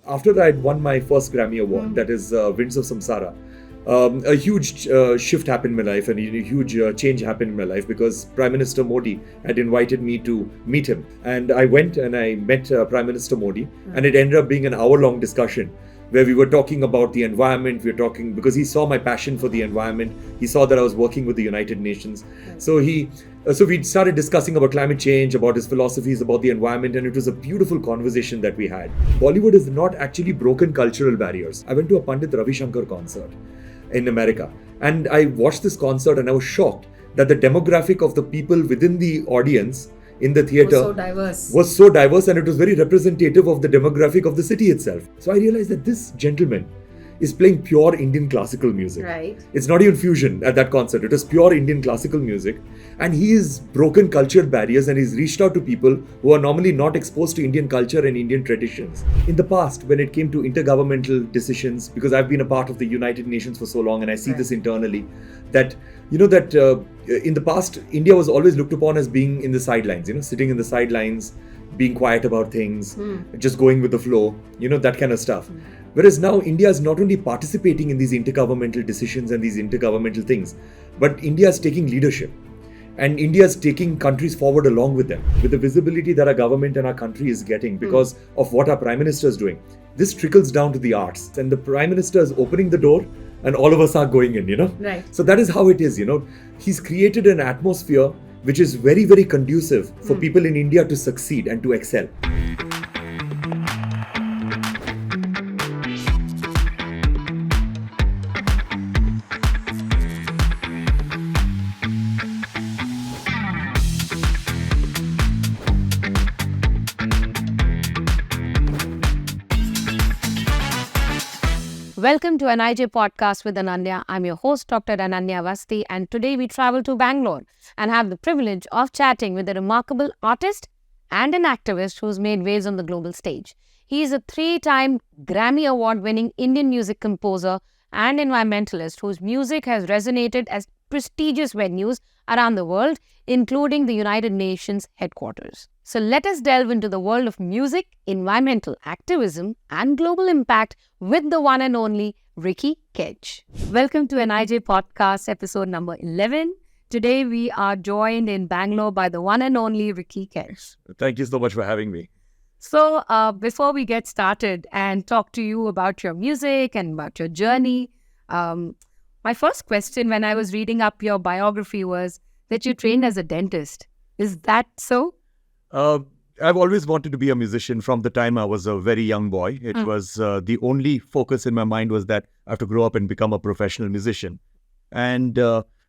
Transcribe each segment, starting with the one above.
after I'd won my first Grammy Award, that is Winds of Samsara, a huge shift happened in my life, and a huge change happened in my life, because Prime Minister Modi had invited me to meet him. And I went and I met Prime Minister Modi, and it ended up being an hour-long discussion where we were talking about the environment. We were talking, because he saw my passion for the environment. He saw that I was working with the United Nations. So we started discussing about climate change, about his philosophies, about the environment, and it was a beautiful conversation that we had. Bollywood has not actually broken cultural barriers. I went to a Pandit Ravi Shankar concert in America, and I watched this concert and I was shocked that the demographic of the people within the audience in the theatre was so diverse, and it was very representative of the demographic of the city itself. So I realized that this gentleman is playing pure Indian classical music. Right. It's not even fusion at that concert. It was pure Indian classical music. And he has broken cultural barriers, and he's reached out to people who are normally not exposed to Indian culture and Indian traditions. In the past, when it came to intergovernmental decisions, because I've been a part of the United Nations for so long, and I see this internally, that in the past, India was always looked upon as being in the sidelines, sitting in the sidelines, being quiet about things, just going with the flow, that kind of stuff. Whereas now India is not only participating in these intergovernmental decisions and these intergovernmental things, but India is taking leadership. And India is taking countries forward along with them. With the visibility that our government and our country is getting because of what our Prime Minister is doing, this trickles down to the arts. And the Prime Minister is opening the door, and all of us are going in, Right. So that is how it is, He's created an atmosphere which is very, very conducive for people in India to succeed and to excel. Welcome to an IJ podcast with Ananya. I'm your host, Dr. Ananya Avasthi, and today we travel to Bangalore and have the privilege of chatting with a remarkable artist and an activist who's made waves on the global stage. He is a 3-time Grammy Award-winning Indian music composer and environmentalist whose music has resonated at prestigious venues around the world, including the United Nations headquarters. So let us delve into the world of music, environmental activism, and global impact with the one and only Ricky Kej. Welcome to an IJ podcast, episode number 11. Today we are joined in Bangalore by the one and only Ricky Kej. Thank you so much for having me. So before we get started and talk to you about your music and about your journey, my first question when I was reading up your biography was that you trained as a dentist. Is that so? I've always wanted to be a musician from the time I was a very young boy. It was the only focus in my mind was that I have to grow up and become a professional musician. And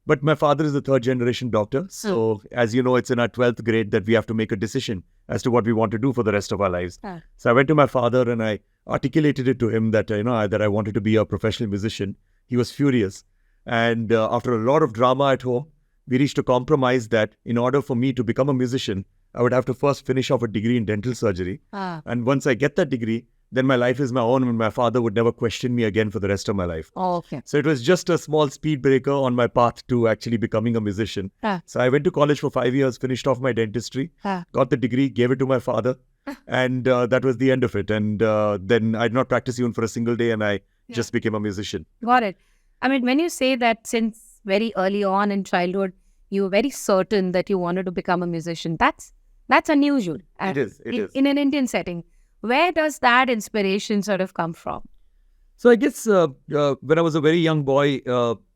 but my father is a third-generation doctor. So as you know, it's in our 12th grade that we have to make a decision as to what we want to do for the rest of our lives. So I went to my father and I articulated it to him that that I wanted to be a professional musician. He was furious. And after a lot of drama at home, we reached a compromise that in order for me to become a musician, I would have to first finish off a degree in dental surgery. And once I get that degree, then my life is my own and my father would never question me again for the rest of my life. Oh, okay. So it was just a small speed breaker on my path to actually becoming a musician. So I went to college for 5 years, finished off my dentistry, got the degree, gave it to my father, and that was the end of it. And then I did not practice even for a single day, and I just became a musician. Got it. I mean, when you say that since very early on in childhood, you were very certain that you wanted to become a musician, that's unusual. It is. In an Indian setting. Where does that inspiration sort of come from? So I guess when I was a very young boy,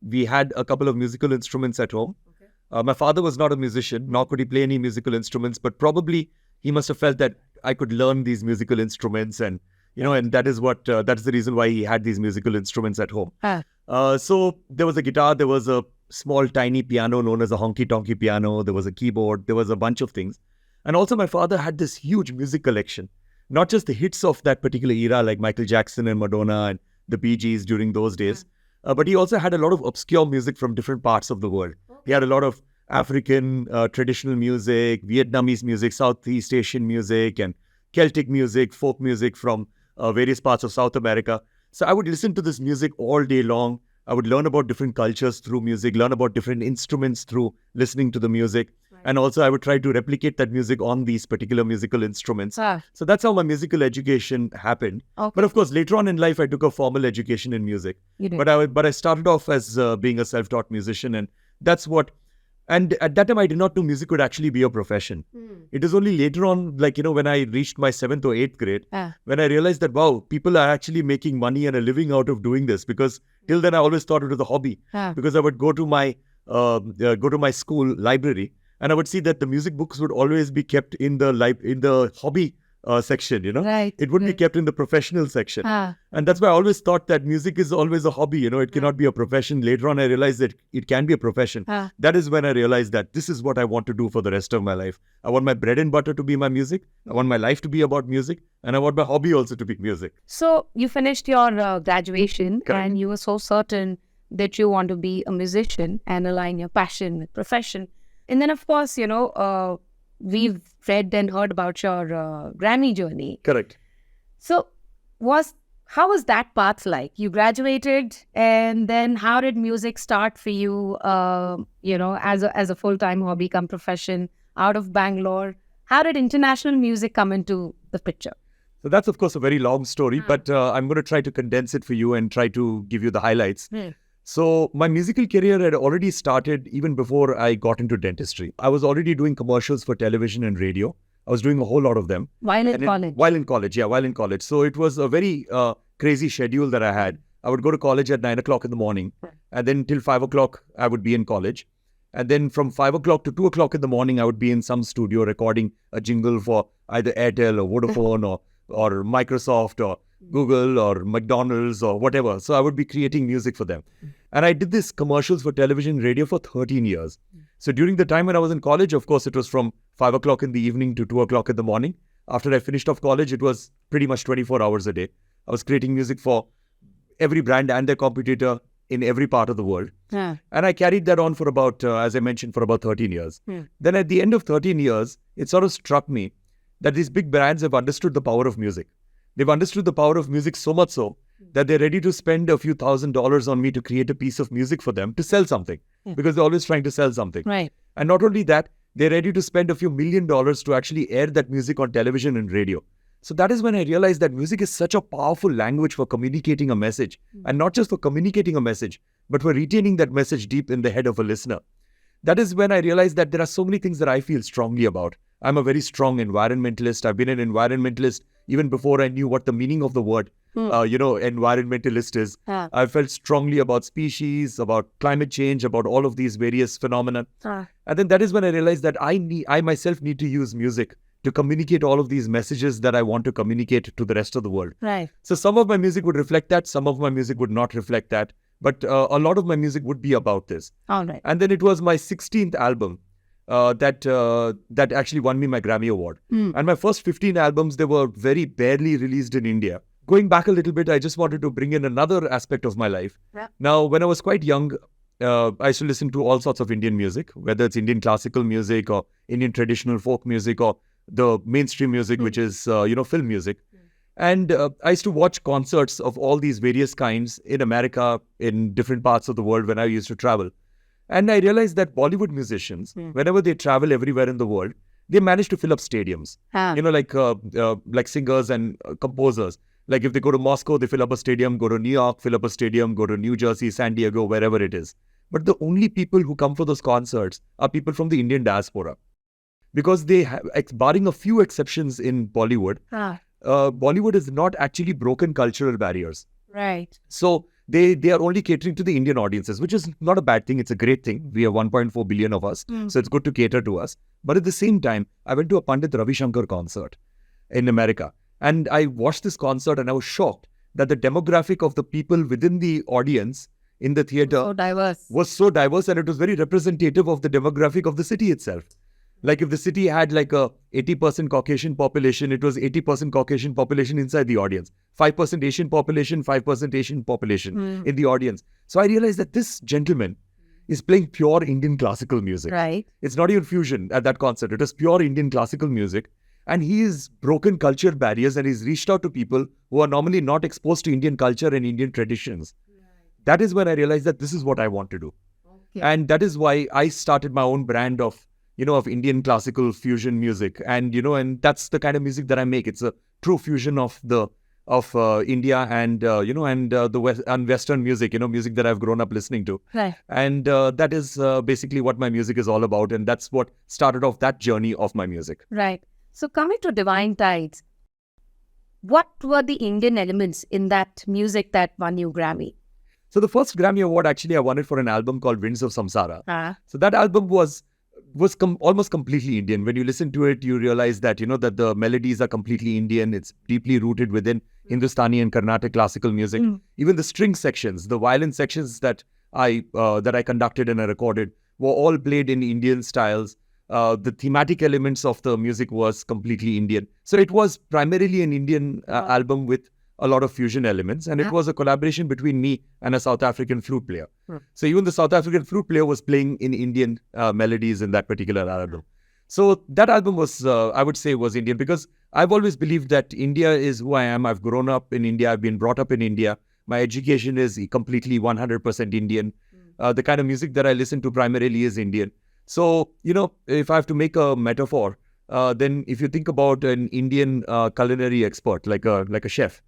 we had a couple of musical instruments at home. Okay. My father was not a musician, nor could he play any musical instruments, but probably he must have felt that I could learn these musical instruments, and and that is what that's the reason why he had these musical instruments at home. So there was a guitar, there was a small tiny piano known as a honky-tonky piano, there was a keyboard, there was a bunch of things. And also my father had this huge music collection, not just the hits of that particular era like Michael Jackson and Madonna and the Bee Gees during those days, but he also had a lot of obscure music from different parts of the world. He had a lot of African traditional music, Vietnamese music, Southeast Asian music, and Celtic music, folk music from various parts of South America. So I would listen to this music all day long. I would learn about different cultures through music, learn about different instruments through listening to the music. Right. And also I would try to replicate that music on these particular musical instruments. So that's how my musical education happened. Okay. But of course, later on in life, I took a formal education in music. You did. But I started off as being a self-taught musician, and that's what. And at that time, I did not know music could actually be a profession. It is only later on, like, when I reached my 7th or 8th grade, when I realized that, wow, people are actually making money and a living out of doing this. Because till then, I always thought it was a hobby. Because I would go to my school library, and I would see that the music books would always be kept in the hobby section, Right. It wouldn't be kept in the professional section. And that's why I always thought that music is always a hobby, it cannot be a profession. Later on, I realized that it can be a profession. That is when I realized that this is what I want to do for the rest of my life. I want my bread and butter to be my music. I want my life to be about music. And I want my hobby also to be music. So you finished your graduation. Correct. And you were so certain that you want to be a musician and align your passion with profession. And then, of course, we've read and heard about your Grammy journey. Correct. So how was that path like? You graduated, and then how did music start for you, as a full-time hobby come profession out of Bangalore? How did international music come into the picture? So that's, of course, a very long story, but I'm going to try to condense it for you and try to give you the highlights. So my musical career had already started even before I got into dentistry. I was already doing commercials for television and radio. I was doing a whole lot of them. While in college? While in college. So it was a very crazy schedule that I had. I would go to college at 9 o'clock in the morning, and then till 5 o'clock, I would be in college. And then from 5 o'clock to 2 o'clock in the morning, I would be in some studio recording a jingle for either Airtel or Vodafone or Microsoft or Google or McDonald's or whatever. So I would be creating music for them. And I did this commercials for television and radio for 13 years. So during the time when I was in college, of course, it was from 5 o'clock in the evening to 2 o'clock in the morning. After I finished off college, it was pretty much 24 hours a day. I was creating music for every brand and their competitor in every part of the world. And I carried that on for about, as I mentioned, for about 13 years. Then at the end of 13 years, it sort of struck me that these big brands have understood the power of music. They've understood the power of music so much so that they're ready to spend a few $1,000s on me to create a piece of music for them to sell something, because they're always trying to sell something. Right. And not only that, they're ready to spend a few $1 million to actually air that music on television and radio. So that is when I realized that music is such a powerful language for communicating a message, and not just for communicating a message, but for retaining that message deep in the head of a listener. That is when I realized that there are so many things that I feel strongly about. I'm a very strong environmentalist. I've been an environmentalist even before I knew what the meaning of the word, environmentalist is. I felt strongly about species, about climate change, about all of these various phenomena. And then that is when I realized that I myself need to use music to communicate all of these messages that I want to communicate to the rest of the world. Right. So some of my music would reflect that. Some of my music would not reflect that. But a lot of my music would be about this. All right. And then it was my 16th album that actually won me my Grammy Award. And my first 15 albums, they were very barely released in India. Going back a little bit, I just wanted to bring in another aspect of my life. Now, when I was quite young, I used to listen to all sorts of Indian music, whether it's Indian classical music or Indian traditional folk music or the mainstream music, which is, film music. And I used to watch concerts of all these various kinds in America, in different parts of the world when I used to travel. And I realized that Bollywood musicians, whenever they travel everywhere in the world, they manage to fill up stadiums. Like singers and composers. Like if they go to Moscow, they fill up a stadium, go to New York, fill up a stadium, go to New Jersey, San Diego, wherever it is. But the only people who come for those concerts are people from the Indian diaspora. Because they have, barring a few exceptions in Bollywood, Bollywood has not actually broken cultural barriers. Right. So they are only catering to the Indian audiences, which is not a bad thing. It's a great thing. We have 1.4 billion of us. So it's good to cater to us. But at the same time, I went to a Pandit Ravi Shankar concert in America. And I watched this concert and I was shocked that the demographic of the people within the audience in the theater was so diverse, and it was very representative of the demographic of the city itself. Like if the city had like a 80% Caucasian population, it was 80% Caucasian population inside the audience. 5% Asian population, 5% Asian population in the audience. So I realized that this gentleman is playing pure Indian classical music. Right. It's not even fusion at that concert. It was pure Indian classical music. And he's broken culture barriers and he's reached out to people who are normally not exposed to Indian culture and Indian traditions. Right. That is when I realized that this is what I want to do. Okay. And that is why I started my own brand of of Indian classical fusion music, and that's the kind of music that I make. It's a true fusion of India and the West and Western music, music that I've grown up listening to. Right. And that is basically what my music is all about, and that's what started off that journey of my music. Right. So coming to Divine Tides, what were the Indian elements in that music that won you Grammy? So the first Grammy Award, actually, I won it for an album called Winds of Samsara. So that album was almost completely Indian. When you listen to it, you realize that, that the melodies are completely Indian. It's deeply rooted within Hindustani and Carnatic classical music. Even the string sections, the violin sections that I conducted and I recorded were all played in Indian styles. The thematic elements of the music was completely Indian. So it was primarily an Indian album with a lot of fusion elements, and it was a collaboration between me and a South African flute player. So even the South African flute player was playing in Indian melodies in that particular album. So that album was, I would say, was Indian, because I've always believed that India is who I am. I've grown up in India. I've been brought up in India. My education is completely 100% Indian. The kind of music that I listen to primarily is Indian. So, if I have to make a metaphor, then if you think about an Indian culinary expert, like a chef,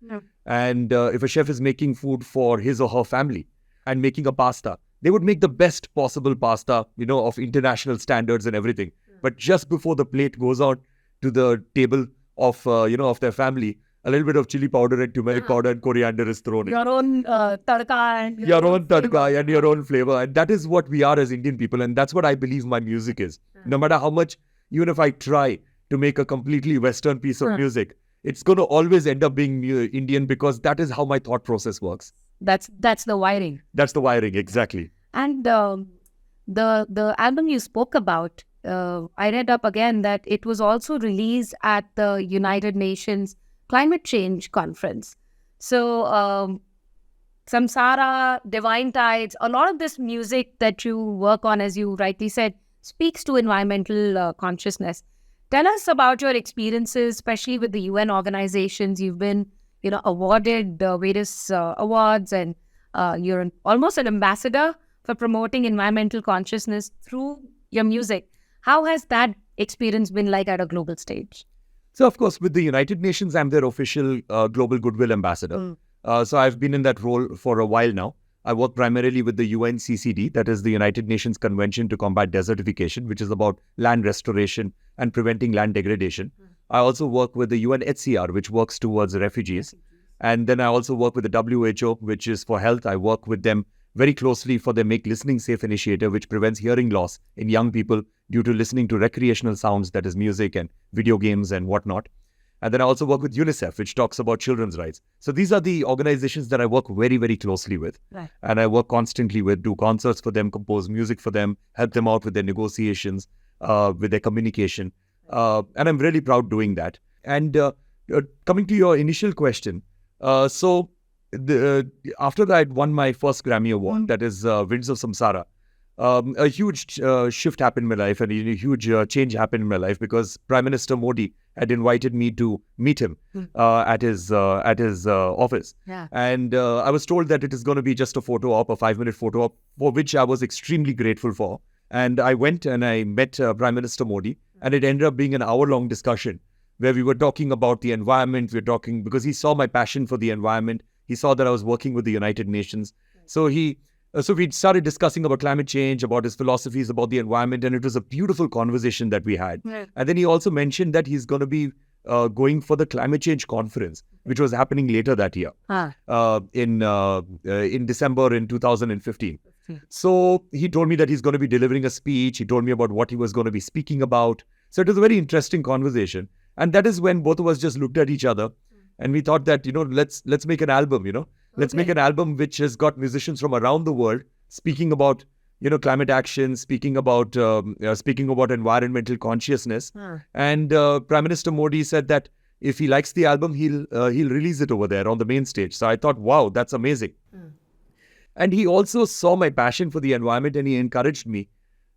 and if a chef is making food for his or her family and making a pasta, they would make the best possible pasta, of international standards and everything. But just before the plate goes out to the table of, of their family, a little bit of chili powder and turmeric powder and coriander is thrown in. Your own tadka and your own tadka and your own flavor. And that is what we are as Indian people. And that's what I believe my music is. No matter how much, even if I try to make a completely Western piece of music, it's going to always end up being Indian, because that is how my thought process works. That's the wiring. That's the wiring, exactly. And the album you spoke about, I read up again that it was also released at the United Nations Climate Change Conference. So Samsara, Divine Tides, a lot of this music that you work on, as you rightly said, speaks to environmental consciousness. Tell us about your experiences, especially with the UN organizations. You've been, awarded various awards, and you're almost an ambassador for promoting environmental consciousness through your music. How has that experience been like at a global stage? So, of course, with the United Nations, I'm their official Global Goodwill Ambassador. So I've been in that role for a while now. I work primarily with the UNCCD, that is the United Nations Convention to Combat Desertification, which is about land restoration and preventing land degradation. I also work with the UNHCR, which works towards refugees. And then I also work with the WHO, which is for health. I work with them very closely for their Make Listening Safe initiative, which prevents hearing loss in young people due to listening to recreational sounds, that is music and video games and whatnot. And then I also work with UNICEF, which talks about children's rights. So these are the organizations that I work very, very closely with. Right. And I work constantly with, do concerts for them, compose music for them, help them out with their negotiations, with their communication. And I'm really proud doing that. And coming to your initial question, after I won my first Grammy Award, that is Winds of Samsara, a huge shift happened in my life, and a huge change happened in my life, because Prime Minister Modi had invited me to meet him at his office. Yeah. And I was told that it is going to be just a photo op, a 5-minute photo op, for which I was extremely grateful for. And I went and I met Prime Minister Modi, and it ended up being an hour-long discussion where we were talking about the environment. We were talking, because he saw my passion for the environment. He saw that I was working with the United Nations. So we started discussing about climate change, about his philosophies about the environment, and it was a beautiful conversation that we had. Right. And then he also mentioned that he's going to be going for the climate change conference, which was happening later that year, in December in 2015. So he told me that he's going to be delivering a speech. He told me about what he was going to be speaking about. So it was a very interesting conversation. And that is when both of us just looked at each other, and we thought that, let's make an album, Let's make an album which has got musicians from around the world speaking about, climate action, speaking about environmental consciousness. And Prime Minister Modi said that if he likes the album, he'll release it over there on the main stage. So I thought, wow, that's amazing. And he also saw my passion for the environment, and he encouraged me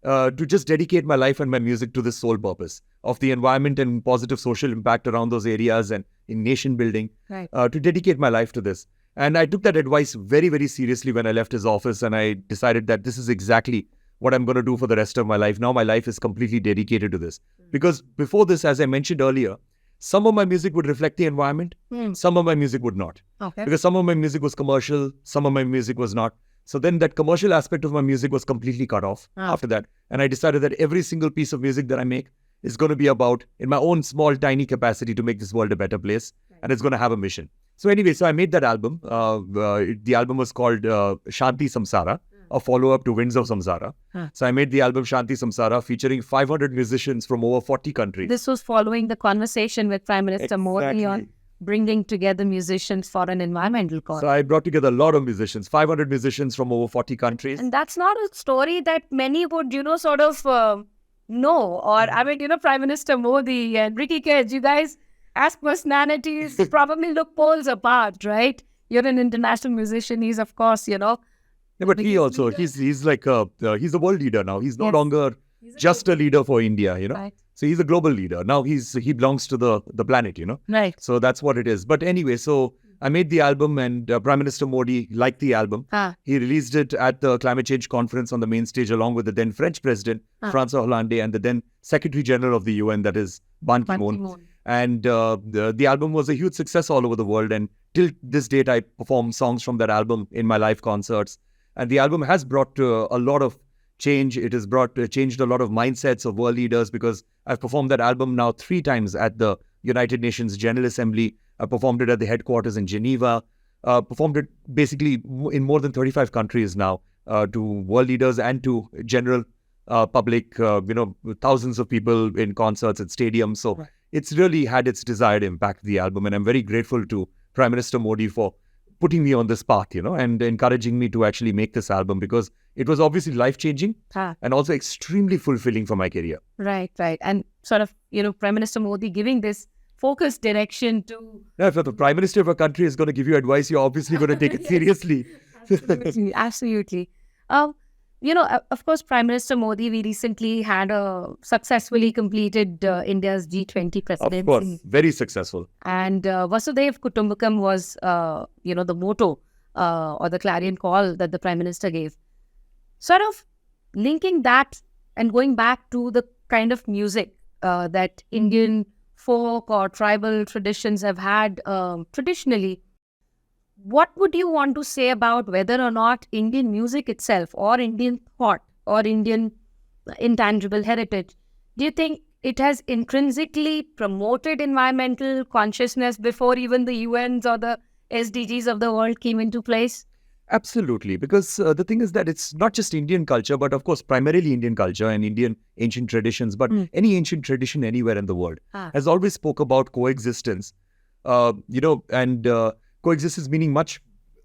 to just dedicate my life and my music to this sole purpose of the environment and positive social impact around those areas and in nation building, to dedicate my life to this. And I took that advice very, very seriously when I left his office, and I decided that this is exactly what I'm going to do for the rest of my life. Now my life is completely dedicated to this. Because before this, as I mentioned earlier, some of my music would reflect the environment, some of my music would not. Okay. Because some of my music was commercial, some of my music was not. So then that commercial aspect of my music was completely cut off after that. And I decided that every single piece of music that I make is going to be about, in my own small, tiny capacity, to make this world a better place. And it's going to have a mission. So anyway, so I made that album. The album was called Shanti Samsara, a follow-up to Winds of Samsara. So I made the album Shanti Samsara, featuring 500 musicians from over 40 countries. This was following the conversation with Prime Minister Modi on bringing together musicians for an environmental cause. So I brought together a lot of musicians, 500 musicians from over 40 countries. And that's not a story that many would, sort of know. Or, I mean, Prime Minister Modi and Ricky Kej, you guys, as personalities, probably look poles apart, right? You're an international musician. He's, of course, Yeah, but he also, he's like he's a world leader now. He's no longer just a leader for India, Right. So he's a global leader. Now he belongs to the planet, Right. So that's what it is. But anyway, so I made the album, and Prime Minister Modi liked the album. He released it at the climate change conference on the main stage, along with the then French President, François Hollande, and the then Secretary General of the UN, that is Ban Ki-moon. And the album was a huge success all over the world. And till this date, I perform songs from that album in my live concerts. And the album has brought a lot of change. It has changed a lot of mindsets of world leaders, because I've performed that album now 3 times at the United Nations General Assembly. I performed it at the headquarters in Geneva, performed it basically in more than 35 countries now, to world leaders and to general public, thousands of people in concerts at stadiums. So it's really had its desired impact, the album. And I'm very grateful to Prime Minister Modi for putting me on this path, and encouraging me to actually make this album, because it was obviously life-changing and also extremely fulfilling for my career. Right. And sort of, Prime Minister Modi giving this focused direction to... Now, if the Prime Minister of a country is going to give you advice, you're obviously going to take it seriously. Absolutely. Of course, Prime Minister Modi, we recently had successfully completed India's G20 presidency. Of course, very successful. And Vasudhaiva Kutumbakam was, the motto or the clarion call that the Prime Minister gave. Sort of linking that and going back to the kind of music that Indian folk or tribal traditions have had traditionally. What would you want to say about whether or not Indian music itself, or Indian thought, or Indian intangible heritage, do you think it has intrinsically promoted environmental consciousness before even the UNs or the SDGs of the world came into place? Absolutely, because the thing is that it's not just Indian culture, but of course primarily Indian culture and Indian ancient traditions, but any ancient tradition anywhere in the world has always spoke about coexistence, and coexistence meaning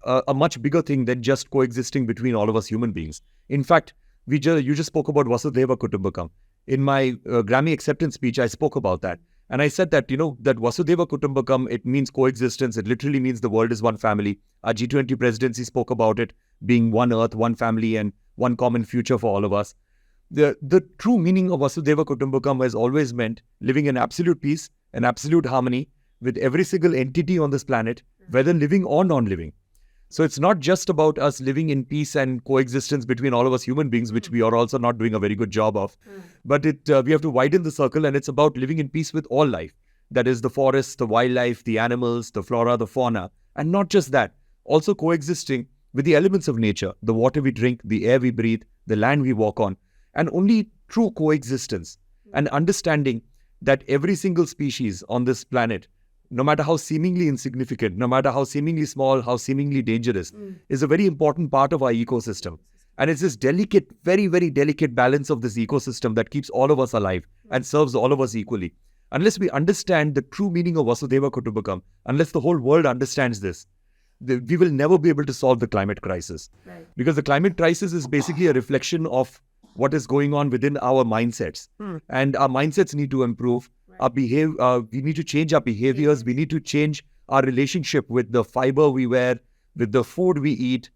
a much bigger thing than just coexisting between all of us human beings. In fact, you just spoke about Vasudhaiva Kutumbakam. In my Grammy acceptance speech, I spoke about that. And I said that, that Vasudhaiva Kutumbakam, it means coexistence. It literally means the world is one family. Our G20 presidency spoke about it being one earth, one family, and one common future for all of us. The true meaning of Vasudhaiva Kutumbakam has always meant living in absolute peace and absolute harmony with every single entity on this planet, whether living or non-living. So it's not just about us living in peace and coexistence between all of us human beings, which we are also not doing a very good job of. But we have to widen the circle, and it's about living in peace with all life. That is the forests, the wildlife, the animals, the flora, the fauna. And not just that, also coexisting with the elements of nature, the water we drink, the air we breathe, the land we walk on. And only true coexistence and understanding that every single species on this planet, no matter how seemingly insignificant, no matter how seemingly small, how seemingly dangerous, is a very important part of our ecosystem. And it's this delicate, very, very delicate balance of this ecosystem that keeps all of us alive and serves all of us equally. Unless we understand the true meaning of Vasudhaiva Kutumbakam, unless the whole world understands this, we will never be able to solve the climate crisis. Right. Because the climate crisis is basically a reflection of what is going on within our mindsets. And our mindsets need to improve. We need to change our behaviors. We need to change our relationship with the fiber we wear, with the food we eat,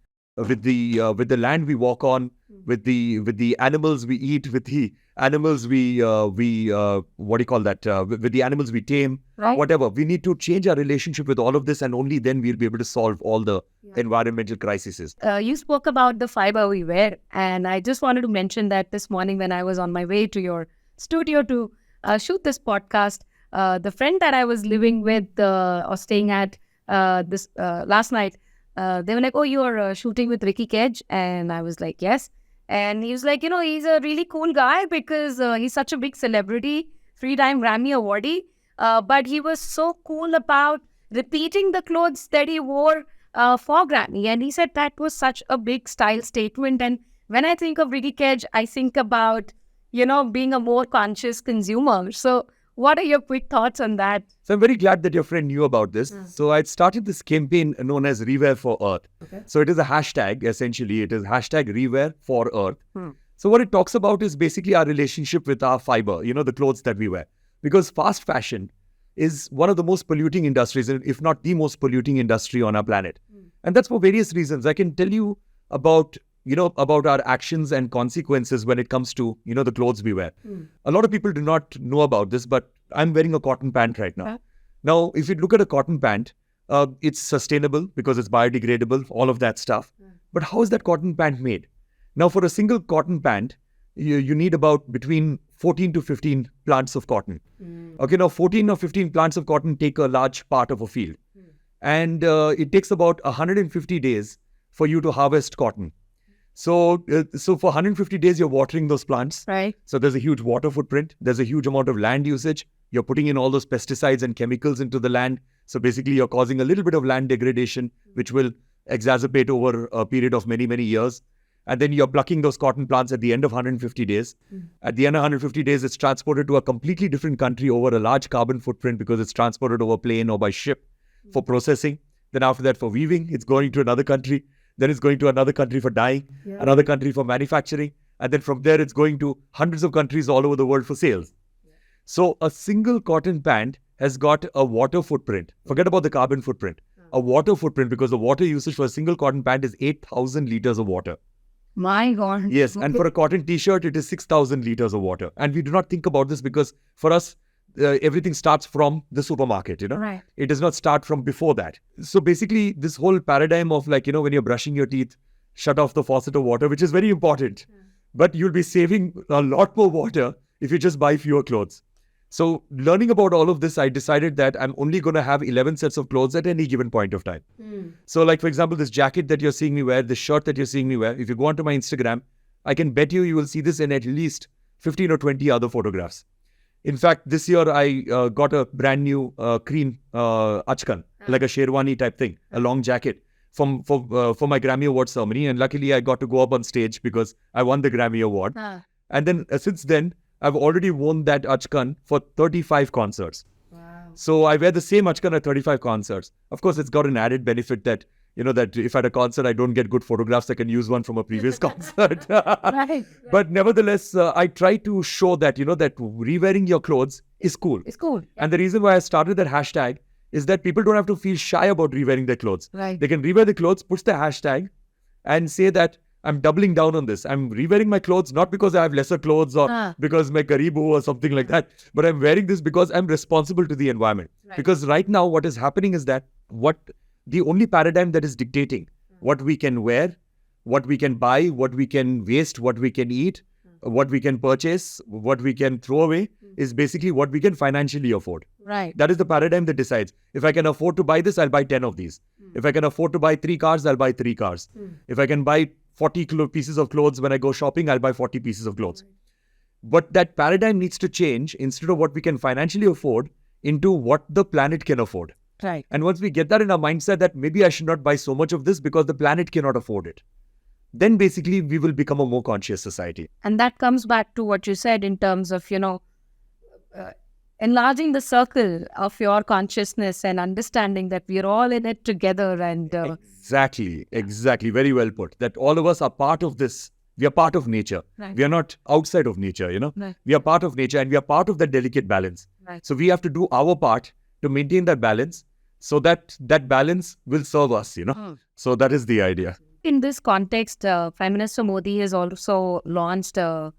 with the land we walk on, with the animals we eat, with the animals we what do you call that? With the animals we tame, Right. whatever. We need to change our relationship with all of this, and only then we'll be able to solve all the environmental crises. You spoke about the fiber we wear, and I just wanted to mention that this morning when I was on my way to your studio to shoot this podcast, the friend that I was living with or staying at this last night, they were like, "Oh, you're shooting with Ricky Kej," and I was like, "Yes." And he was like, he's a really cool guy because he's such a big celebrity, 3-time Grammy awardee. But he was so cool about repeating the clothes that he wore for Grammy. And he said that was such a big style statement. And when I think of Ricky Kej, I think about, being a more conscious consumer. So what are your quick thoughts on that? So I'm very glad that your friend knew about this. So I started this campaign known as Rewear for Earth. Okay. So it is a hashtag, essentially. It is hashtag Rewear for Earth. So what it talks about is basically our relationship with our fiber, the clothes that we wear. Because fast fashion is one of the most polluting industries, if not the most polluting industry on our planet. And that's for various reasons. I can tell you about our actions and consequences when it comes to, the clothes we wear. A lot of people do not know about this, but I'm wearing a cotton pant right now. Now, if you look at a cotton pant, it's sustainable because it's biodegradable, all of that stuff. But how is that cotton pant made? Now, for a single cotton pant, you need about between 14 to 15 plants of cotton. Okay, now 14 or 15 plants of cotton take a large part of a field. And it takes about 150 days for you to harvest cotton. So for 150 days, you're watering those plants. Right. So there's a huge water footprint. There's a huge amount of land usage. You're putting in all those pesticides and chemicals into the land. So basically, you're causing a little bit of land degradation, which will exacerbate over a period of many, many years. And then you're plucking those cotton plants at the end of 150 days. At the end of 150 days, it's transported to a completely different country over a large carbon footprint because it's transported over plane or by ship for processing. Then after that, for weaving, it's going to another country. Then it's going to another country for dyeing, another country for manufacturing. And then from there, it's going to hundreds of countries all over the world for sales. So a single cotton pant has got a water footprint. Forget about the carbon footprint. A water footprint, because the water usage for a single cotton pant is 8,000 liters of water. My God. Yes, and for a cotton t-shirt, it is 6,000 liters of water. And we do not think about this because for us, everything starts from the supermarket, Right. It does not start from before that. So basically, this whole paradigm of when you're brushing your teeth, shut off the faucet of water, which is very important. But you'll be saving a lot more water if you just buy fewer clothes. So learning about all of this, I decided that I'm only going to have 11 sets of clothes at any given point of time. So for example, this jacket that you're seeing me wear, this shirt that you're seeing me wear, if you go onto my Instagram, I can bet you will see this in at least 15 or 20 other photographs. In fact, this year I got a brand new cream achkan, like a sherwani type thing, a long jacket for my Grammy Award ceremony. And luckily I got to go up on stage because I won the Grammy Award. And then since then, I've already worn that achkan for 35 concerts. Wow. So I wear the same achkan at 35 concerts. Of course, it's got an added benefit that, that if at a concert I don't get good photographs, I can use one from a previous concert. Right. But nevertheless, I try to show that, that re-wearing your clothes is cool. It's cool. And the reason why I started that hashtag is that people don't have to feel shy about re-wearing their clothes. Right. They can re-wear the clothes, push the hashtag and say that I'm doubling down on this. I'm re-wearing my clothes, not because I have lesser clothes or because my karibu or something like that, but I'm wearing this because I'm responsible to the environment. Right. Because right now what is happening is that the only paradigm that is dictating what we can wear, what we can buy, what we can waste, what we can eat, what we can purchase, what we can throw away is basically what we can financially afford. Right. That is the paradigm that decides. If I can afford to buy this, I'll buy 10 of these. If I can afford to buy 3 cars, I'll buy 3 cars. If I can buy 40 pieces of clothes when I go shopping, I'll buy 40 pieces of clothes. But that paradigm needs to change instead of what we can financially afford into what the planet can afford. Right. And once we get that in our mindset that maybe I should not buy so much of this because the planet cannot afford it, then basically we will become a more conscious society. And that comes back to what you said in terms of, enlarging the circle of your consciousness and understanding that we're all in it together. And Exactly. Very well put. That all of us are part of this. We are part of nature. Right. We are not outside of nature, Right. We are part of nature and we are part of that delicate balance. Right. So we have to do our part to maintain that balance so that that balance will serve us, So that is the idea. in this context, Prime Minister Modi has also launched a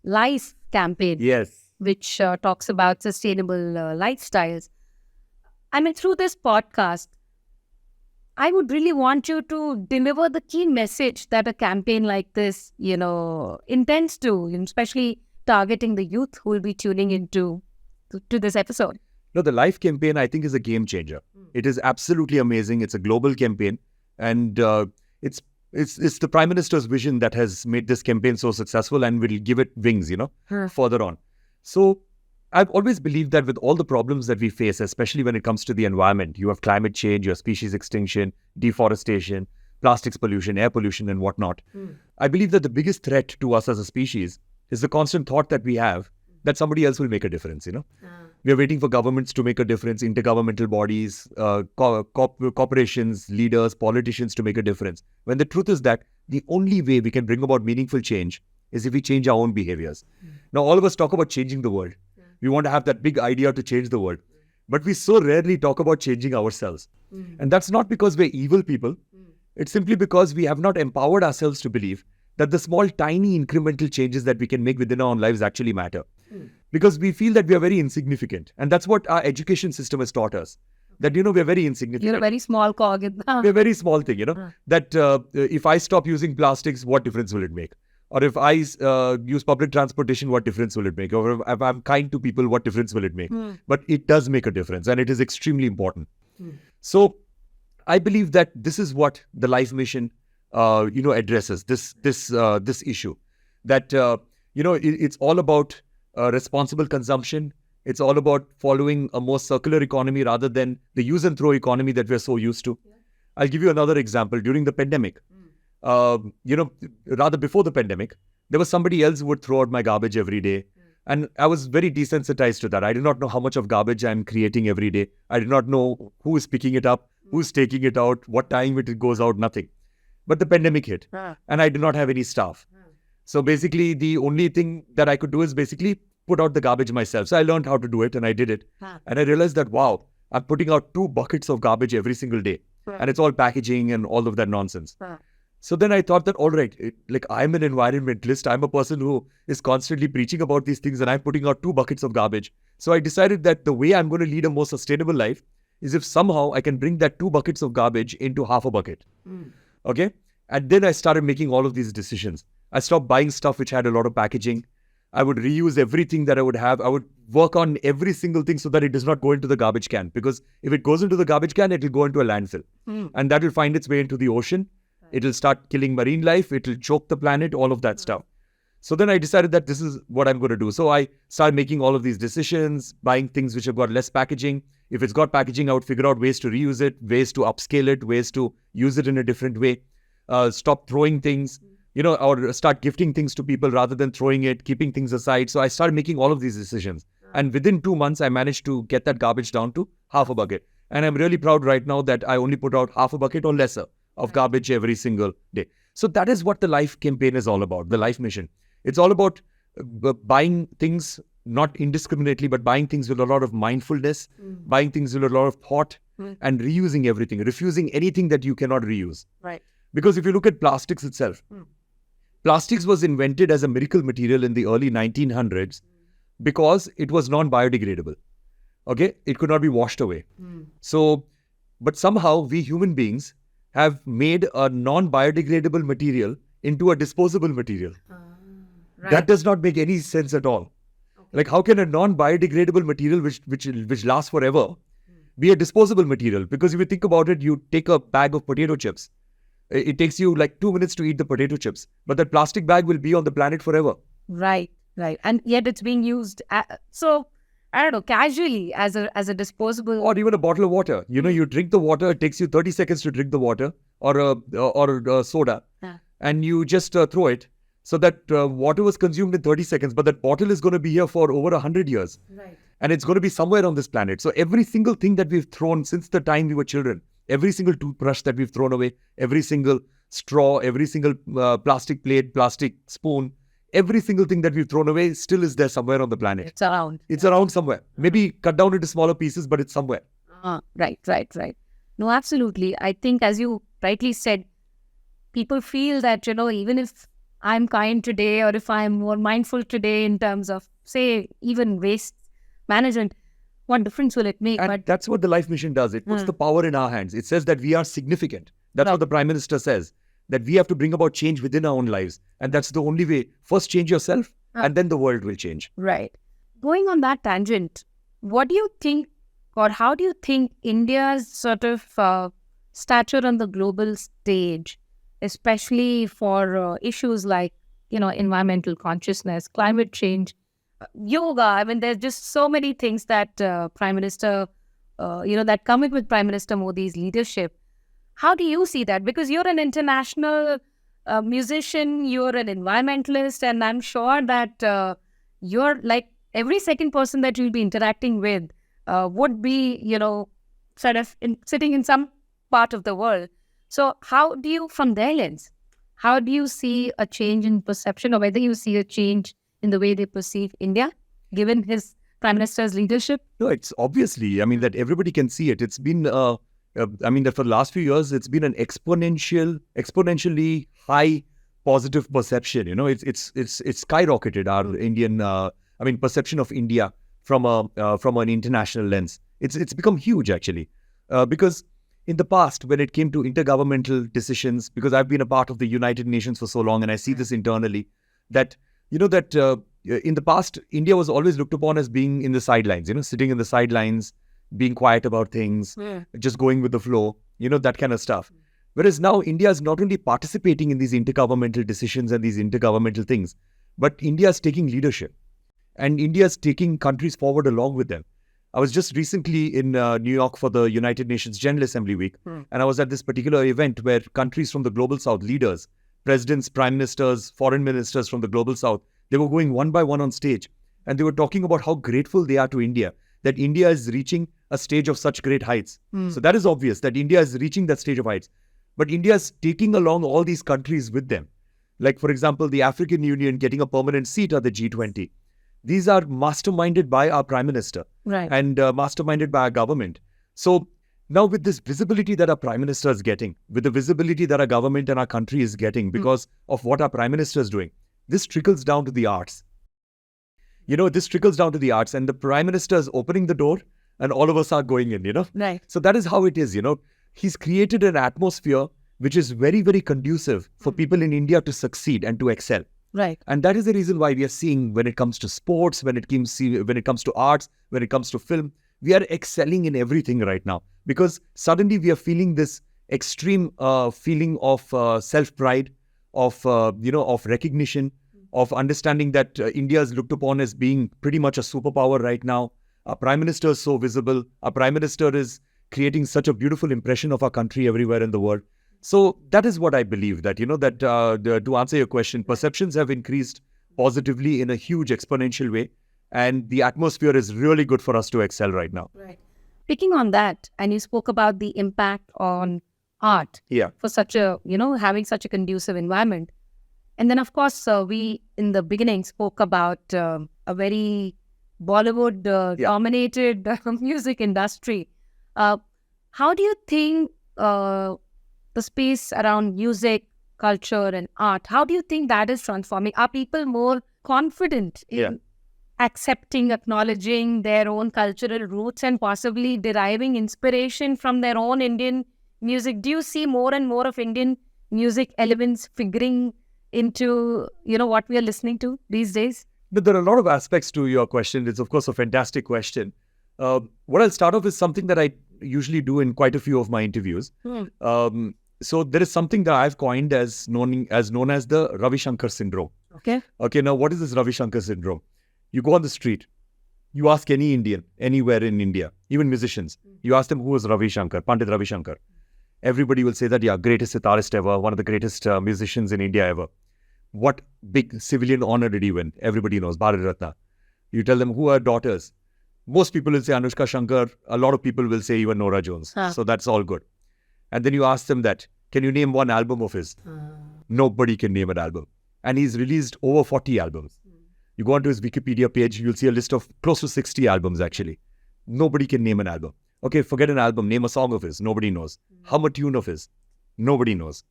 life campaign, Yes. which talks about sustainable lifestyles. I mean, through this podcast, I would really want you to deliver the key message that a campaign like this, intends to, especially targeting the youth who will be tuning into to this episode. No, the Life campaign, I think, is a game changer. It is absolutely amazing. It's a global campaign. And it's the Prime Minister's vision that has made this campaign so successful and will give it wings, further on. So I've always believed that with all the problems that we face, especially when it comes to the environment, you have climate change, you have species extinction, deforestation, plastics pollution, air pollution, and whatnot. I believe that the biggest threat to us as a species is the constant thought that we have that somebody else will make a difference, We are waiting for governments to make a difference, intergovernmental bodies, corporations, leaders, politicians to make a difference. When the truth is that the only way we can bring about meaningful change is if we change our own behaviors. Now, all of us talk about changing the world. We want to have that big idea to change the world. But we so rarely talk about changing ourselves. And that's not because we're evil people. It's simply because we have not empowered ourselves to believe that the small, tiny, incremental changes that we can make within our own lives actually matter. Because we feel that we are very insignificant. And that's what our education system has taught us. That, we're very insignificant. You're a very small cog in We're a very small thing, That if I stop using plastics, what difference will it make? Or if I use public transportation, what difference will it make? Or if I'm kind to people, what difference will it make? But it does make a difference, and it is extremely important. So I believe that this is what the Life Mission, addresses, this issue. That, it's all about responsible consumption. It's all about following a more circular economy rather than the use and throw economy that we're so used to. I'll give you another example. During the pandemic, rather before the pandemic, there was somebody else who would throw out my garbage every day. And I was very desensitized to that. I did not know how much of garbage I'm creating every day. I did not know who is picking it up, who's taking it out, what time it goes out, nothing. But the pandemic hit and I did not have any staff. So basically, the only thing that I could do is basically put out the garbage myself. So I learned how to do it and I did it. And I realized that, wow, I'm putting out 2 buckets of garbage every single day. And it's all packaging and all of that nonsense. So then I thought that, all right, I'm an environmentalist. I'm a person who is constantly preaching about these things and I'm putting out 2 buckets of garbage. So I decided that the way I'm going to lead a more sustainable life is if somehow I can bring that 2 buckets of garbage into half a bucket. Okay? And then I started making all of these decisions. I stopped buying stuff which had a lot of packaging. I would reuse everything that I would have. I would work on every single thing so that it does not go into the garbage can. Because if it goes into the garbage can, it will go into a landfill. And that will find its way into the ocean. It will start killing marine life. It will choke the planet, all of that stuff. So then I decided that this is what I'm going to do. So I started making all of these decisions, buying things which have got less packaging. If it's got packaging, I would figure out ways to reuse it, ways to upscale it, ways to use it in a different way. Stop throwing things, or start gifting things to people rather than throwing it, keeping things aside. So I started making all of these decisions. And within 2 months, I managed to get that garbage down to half a bucket. And I'm really proud right now that I only put out half a bucket or lesser of garbage every single day. So that is what the Life campaign is all about, the Life Mission. It's all about buying things, not indiscriminately, but buying things with a lot of mindfulness, buying things with a lot of thought, and reusing everything, refusing anything that you cannot reuse. Right. Because if you look at plastics itself, plastics was invented as a miracle material in the early 1900s because it was non-biodegradable. Okay? It could not be washed away. So, but somehow we human beings have made a non-biodegradable material into a disposable material. Right. That does not make any sense at all. Like, how can a non-biodegradable material which lasts forever be a disposable material? Because if you think about it, you take a bag of potato chips. It takes you like 2 minutes to eat the potato chips, but that plastic bag will be on the planet forever. Right. And yet it's being used, so I don't know, casually as a disposable. Or even a bottle of water. You drink the water, it takes you 30 seconds to drink the water or a soda, and you just throw it. So that water was consumed in 30 seconds, but that bottle is going to be here for over 100 years. Right. And it's going to be somewhere on this planet. So every single thing that we've thrown since the time we were children, every single toothbrush that we've thrown away, every single straw, every single plastic plate, plastic spoon, every single thing that we've thrown away still is there somewhere on the planet. It's around. It's around somewhere. Maybe cut down into smaller pieces, but it's somewhere. Right. No, absolutely. I think, as you rightly said, people feel that, even if I'm kind today or if I'm more mindful today in terms of, say, even waste management, what difference will it make? And But that's what the Life Mission does. It puts the power in our hands. It says that we are significant. That's what the Prime Minister says, that we have to bring about change within our own lives. And that's the only way. First, change yourself, and then the world will change. Right. Going on that tangent, what do you think, or how do you think India's sort of stature on the global stage, especially for issues like, environmental consciousness, climate change, yoga? I mean, there's just so many things that Prime Minister, that come in with Prime Minister Modi's leadership. How do you see that? Because you're an international musician, you're an environmentalist, and I'm sure that you're like every second person that you'll be interacting with would be, sort of sitting in some part of the world. So how do you, from their lens, how do you see a change in perception, or whether you see a change in the way they perceive India, given his Prime Minister's leadership? No, it's obviously, that everybody can see it. It's been, that for the last few years, it's been an exponentially high positive perception. It's skyrocketed our Indian, perception of India from an international lens. It's become huge actually, because in the past, when it came to intergovernmental decisions, because I've been a part of the United Nations for so long, and I see this internally, that in the past, India was always looked upon as being in the sidelines, sitting in the sidelines, being quiet about things, just going with the flow, that kind of stuff. Whereas now India is not only participating in these intergovernmental decisions and these intergovernmental things, but India is taking leadership, and India is taking countries forward along with them. I was just recently in New York for the United Nations General Assembly Week, and I was at this particular event where countries from the Global South, leaders, presidents, prime ministers, foreign ministers from the Global South, they were going one by one on stage, and they were talking about how grateful they are to India, that India is reaching a stage of such great heights. So that is obvious, that India is reaching that stage of heights. But India is taking along all these countries with them. Like, for example, the African Union getting a permanent seat at the G20. These are masterminded by our Prime Minister, and masterminded by our government. So now with this visibility that our Prime Minister is getting, with the visibility that our government and our country is getting because of what our Prime Minister is doing, this trickles down to the arts. This trickles down to the arts, and the Prime Minister is opening the door and all of us are going in, Right. So that is how it is, He's created an atmosphere which is very, very conducive for people in India to succeed and to excel. Right. And that is the reason why we are seeing, when it comes to sports, when it comes to arts, when it comes to film, we are excelling in everything right now, because suddenly we are feeling this extreme feeling of self-pride, of recognition, of understanding that India is looked upon as being pretty much a superpower right now. Our Prime Minister is so visible. Our Prime Minister is creating such a beautiful impression of our country everywhere in the world. So that is what I believe, that, to answer your question, perceptions have increased positively in a huge exponential way. And the atmosphere is really good for us to excel right now. Right. Picking on that, and you spoke about the impact on art for such a, having such a conducive environment. And then, of course, we in the beginning spoke about a very Bollywood dominated music industry. How do you think the space around music, culture and art, how do you think that is transforming? Are people more confident in accepting, acknowledging their own cultural roots and possibly deriving inspiration from their own Indian music? Do you see more and more of Indian music elements figuring into, what we are listening to these days? But there are a lot of aspects to your question. It's, of course, a fantastic question. What I'll start off is something that I usually do in quite a few of my interviews. So there is something that I've coined as known as the Ravi Shankar syndrome. Okay. Now, what is this Ravi Shankar syndrome? You go on the street, you ask any Indian, anywhere in India, even musicians, you ask them who was Ravi Shankar, Pandit Ravi Shankar. Everybody will say that, greatest sitarist ever, one of the greatest musicians in India ever. What big civilian honor did he win? Everybody knows, Bharat Ratna. You tell them who are daughters. Most people will say Anushka Shankar. A lot of people will say even Nora Jones. So that's all good. And then you ask them that, can you name one album of his? Nobody can name an album. And he's released over 40 albums. You go onto his Wikipedia page, you'll see a list of close to 60 albums actually. Nobody can name an album. Okay, forget an album, name a song of his. Nobody knows. Hum a tune of his. Nobody knows.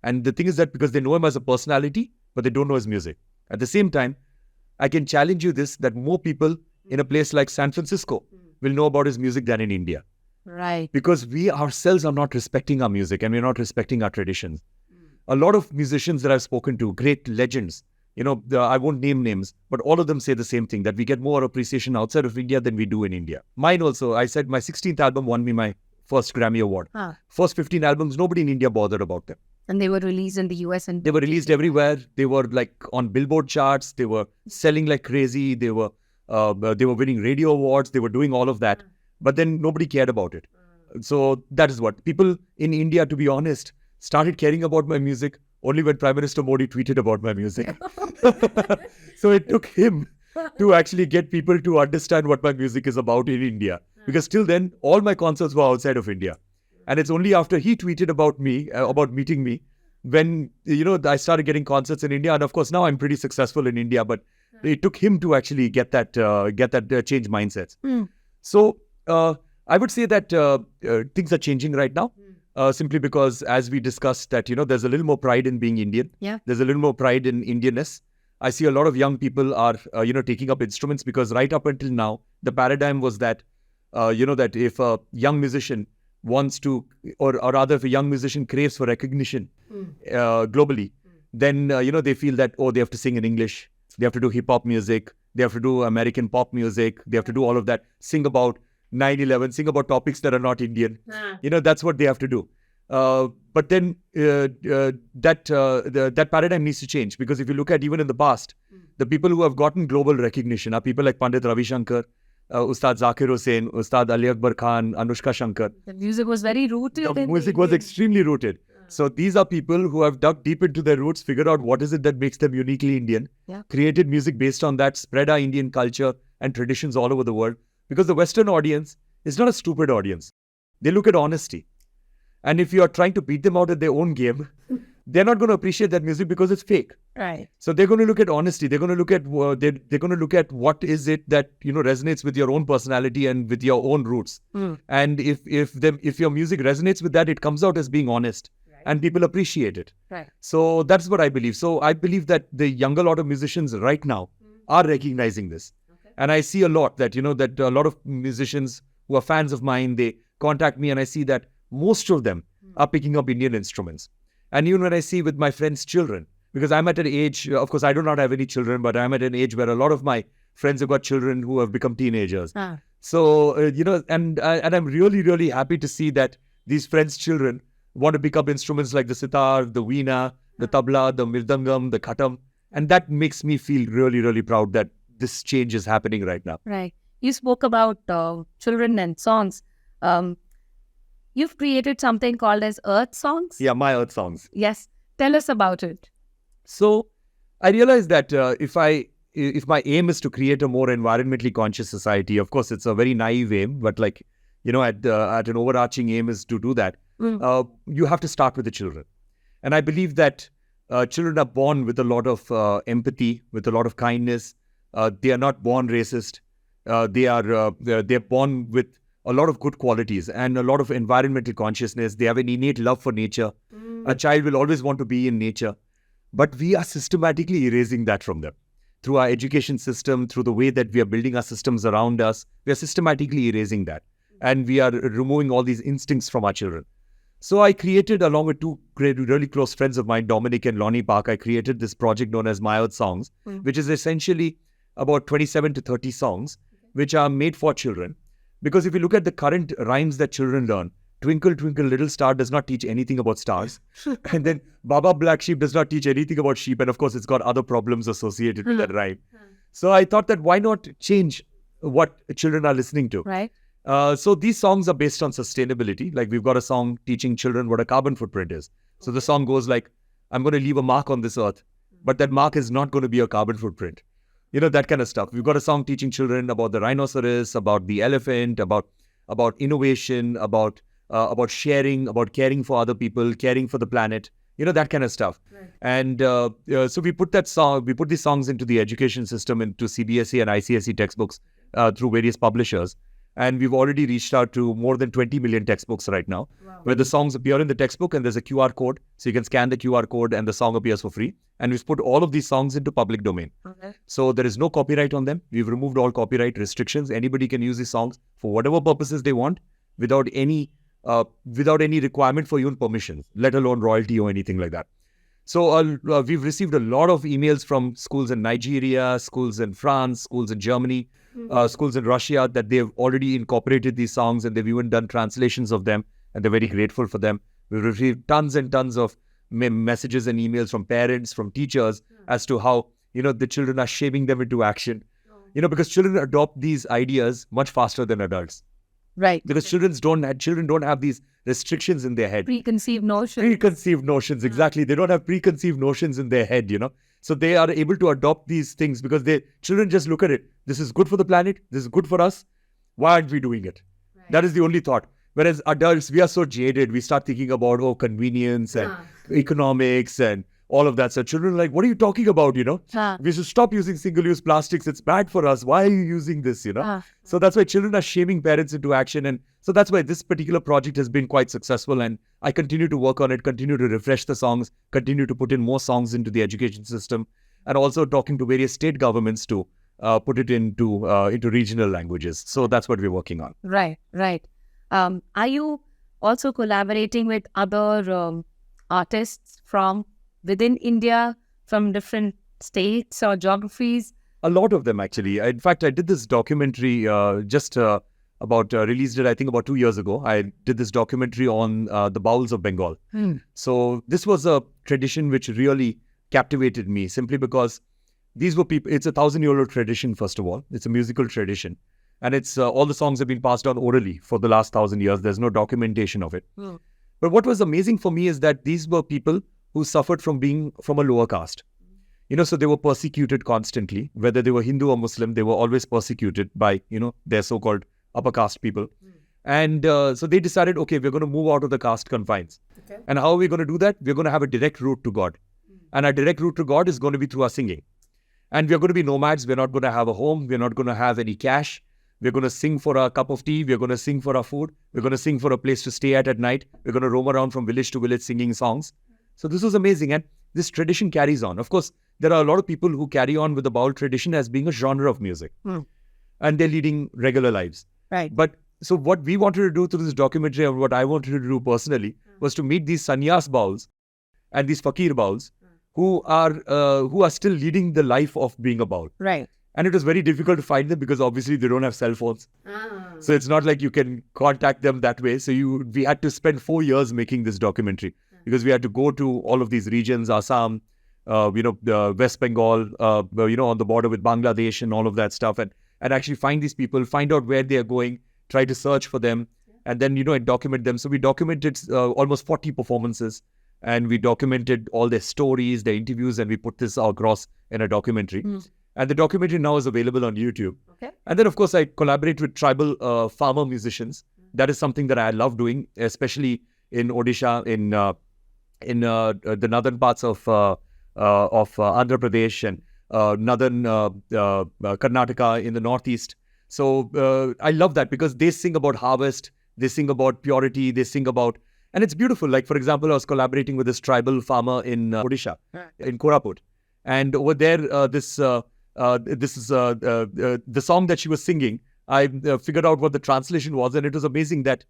And the thing is that because they know him as a personality, but they don't know his music. At the same time, I can challenge you this, that more people in a place like San Francisco will know about his music than in India. Right. Because we ourselves are not respecting our music and we're not respecting our traditions. A lot of musicians that I've spoken to, great legends, I won't name names, but all of them say the same thing, that we get more appreciation outside of India than we do in India. Mine also, I said my 16th album won me my first Grammy Award. First 15 albums, nobody in India bothered about them. And they were released in the US and they were released everywhere. They were like on Billboard charts. They were selling like crazy. They were winning radio awards. They were doing all of that. But then nobody cared about it. So that is what people in India, to be honest, started caring about my music only when Prime Minister Modi tweeted about my music. So it took him to actually get people to understand what my music is about in India. Because till then, all my concerts were outside of India. And it's only after he tweeted about me, about meeting me, when, I started getting concerts in India. And of course, now I'm pretty successful in India. But it took him to actually get that change mindsets. So I would say that things are changing right now. Simply because, as we discussed, that, there's a little more pride in being Indian. Yeah. There's a little more pride in Indianness. I see a lot of young people are, taking up instruments because right up until now, the paradigm was that, that if a young musician wants to, or rather if a young musician craves for recognition globally, then, they feel that, they have to sing in English, they have to do hip-hop music, they have to do American pop music, they have to do all of that, sing about 9/11, sing about topics that are not Indian. That's what they have to do. But then that paradigm needs to change, because if you look at even in the past, the people who have gotten global recognition are people like Pandit Ravi Shankar, Ustad Zakir Hussain, Ustad Ali Akbar Khan, Anushka Shankar. The music was very rooted. The music was extremely rooted. So these are people who have dug deep into their roots, figured out what is it that makes them uniquely Indian, created music based on that, spread our Indian culture and traditions all over the world. Because the Western audience is not a stupid audience. They look at honesty. And if you are trying to beat them out at their own game, they're not going to appreciate that music because it's fake. Right. So they're going to look at honesty. They're going to look at they're going to look at what is it that resonates with your own personality and with your own roots. And if your music resonates with that, it comes out as being honest, and people appreciate it. Right. So that's what I believe. So I believe that the younger lot of musicians right now are recognizing this. And I see a lot that, that a lot of musicians who are fans of mine, they contact me, and I see that most of them are picking up Indian instruments. And even when I see with my friends' children, because I'm at an age, of course, I do not have any children, but I'm at an age where a lot of my friends have got children who have become teenagers. So, and I'm really, really happy to see that these friends' children want to pick up instruments like the sitar, the veena, the tabla, the mirdangam, the khatam. And that makes me feel really, really proud that this change is happening right now. Right. You spoke about children and songs. You've created something called as Earth Songs. Yeah, my Earth Songs. Yes. Tell us about it. So I realized that if my aim is to create a more environmentally conscious society, of course, it's a very naive aim, but at an overarching aim is to do that. You have to start with the children. And I believe that children are born with a lot of empathy, with a lot of kindness. They are not born racist. They're born with a lot of good qualities and a lot of environmental consciousness. They have an innate love for nature. A child will always want to be in nature. But we are systematically erasing that from them. Through our education system, through the way that we are building our systems around us, we are systematically erasing that. And we are removing all these instincts from our children. So I created, along with two really close friends of mine, Dominic and Lonnie Park, I created this project known as My Earth Songs, which is essentially about 27 to 30 songs, which are made for children. Because if you look at the current rhymes that children learn, Twinkle, Twinkle, Little Star does not teach anything about stars. And then Baba Black Sheep does not teach anything about sheep. And of course, it's got other problems associated with that rhyme. So I thought that why not change what children are listening to? Right. So these songs are based on sustainability. Like we've got a song teaching children what a carbon footprint is. So the song goes like, I'm going to leave a mark on this earth, but that mark is not going to be a carbon footprint. That kind of stuff. We've got a song teaching children about the rhinoceros, about the elephant, about innovation, about sharing, about caring for other people, caring for the planet, that kind of stuff. Right. And so we put these songs into the education system, into CBSE and ICSE textbooks through various publishers. And we've already reached out to more than 20 million textbooks right now, where the songs appear in the textbook and there's a QR code. So you can scan the QR code and the song appears for free. And we've put all of these songs into public domain. So there is no copyright on them. We've removed all copyright restrictions. Anybody can use these songs for whatever purposes they want without any requirement for even permission, let alone royalty or anything like that. So we've received a lot of emails from schools in Nigeria, schools in France, schools in Germany, schools in Russia, that they've already incorporated these songs and they've even done translations of them, and they're very grateful for them. We've received tons and tons of messages and emails from parents, from teachers, as to how, the children are shaping them into action. Because children adopt these ideas much faster than adults. Right. Because children don't have these restrictions in their head. Preconceived notions. Exactly. They don't have preconceived notions in their head, So they are able to adopt these things because children just look at it. This is good for the planet. This is good for us. Why aren't we doing it? Right. That is the only thought. Whereas adults, we are so jaded. We start thinking about, convenience and economics and all of that. So children are like, what are you talking about, We should stop using single-use plastics. It's bad for us. Why are you using this, So that's why children are shaming parents into action. And so that's why this particular project has been quite successful. And I continue to work on it, continue to refresh the songs, continue to put in more songs into the education system, and also talking to various state governments to put it into regional languages. So that's what we're working on. Right. Are you also collaborating with other artists from within India, from different states or geographies? A lot of them, actually. In fact, I did this documentary released it, I think, about 2 years ago. I did this documentary on the bowls of Bengal. So this was a tradition which really captivated me, simply because these were people. It's a 1,000-year-old tradition, first of all. It's a musical tradition. And it's all the songs have been passed on orally for the last 1,000 years. There's no documentation of it. But what was amazing for me is that these were people who suffered from being from a lower caste. So they were persecuted constantly. Whether they were Hindu or Muslim, they were always persecuted by, their so-called upper caste people. And so they decided, okay, we're going to move out of the caste confines. Okay. And how are we going to do that? We're going to have a direct route to God. And our direct route to God is going to be through our singing. And we're going to be nomads. We're not going to have a home. We're not going to have any cash. We're going to sing for a cup of tea. We're going to sing for our food. We're going to sing for a place to stay at night. We're going to roam around from village to village singing songs. So this was amazing. And this tradition carries on. Of course, there are a lot of people who carry on with the baul tradition as being a genre of music. And they're leading regular lives. Right. But so what we wanted to do through this documentary, and what I wanted to do personally, was to meet these sannyas bauls and these fakir bauls who are still leading the life of being a baul. Right. And it was very difficult to find them because obviously they don't have cell phones. So it's not like you can contact them that way. So we had to spend 4 years making this documentary because we had to go to all of these regions, Assam, West Bengal, on the border with Bangladesh and all of that stuff, and actually find these people, find out where they are going, try to search for them, and then, and document them. So we documented almost 40 performances, and we documented all their stories, their interviews, and we put this across in a documentary. And the documentary now is available on YouTube. Okay. And then, of course, I collaborate with tribal farmer musicians. That is something that I love doing, especially in Odisha, in the northern parts of Andhra Pradesh and northern Karnataka in the northeast. So I love that because they sing about harvest, they sing about purity, they sing about, and it's beautiful. Like, for example, I was collaborating with this tribal farmer in Odisha, in Koraput. And over there, this is the song that she was singing. I figured out what the translation was, and it was amazing that,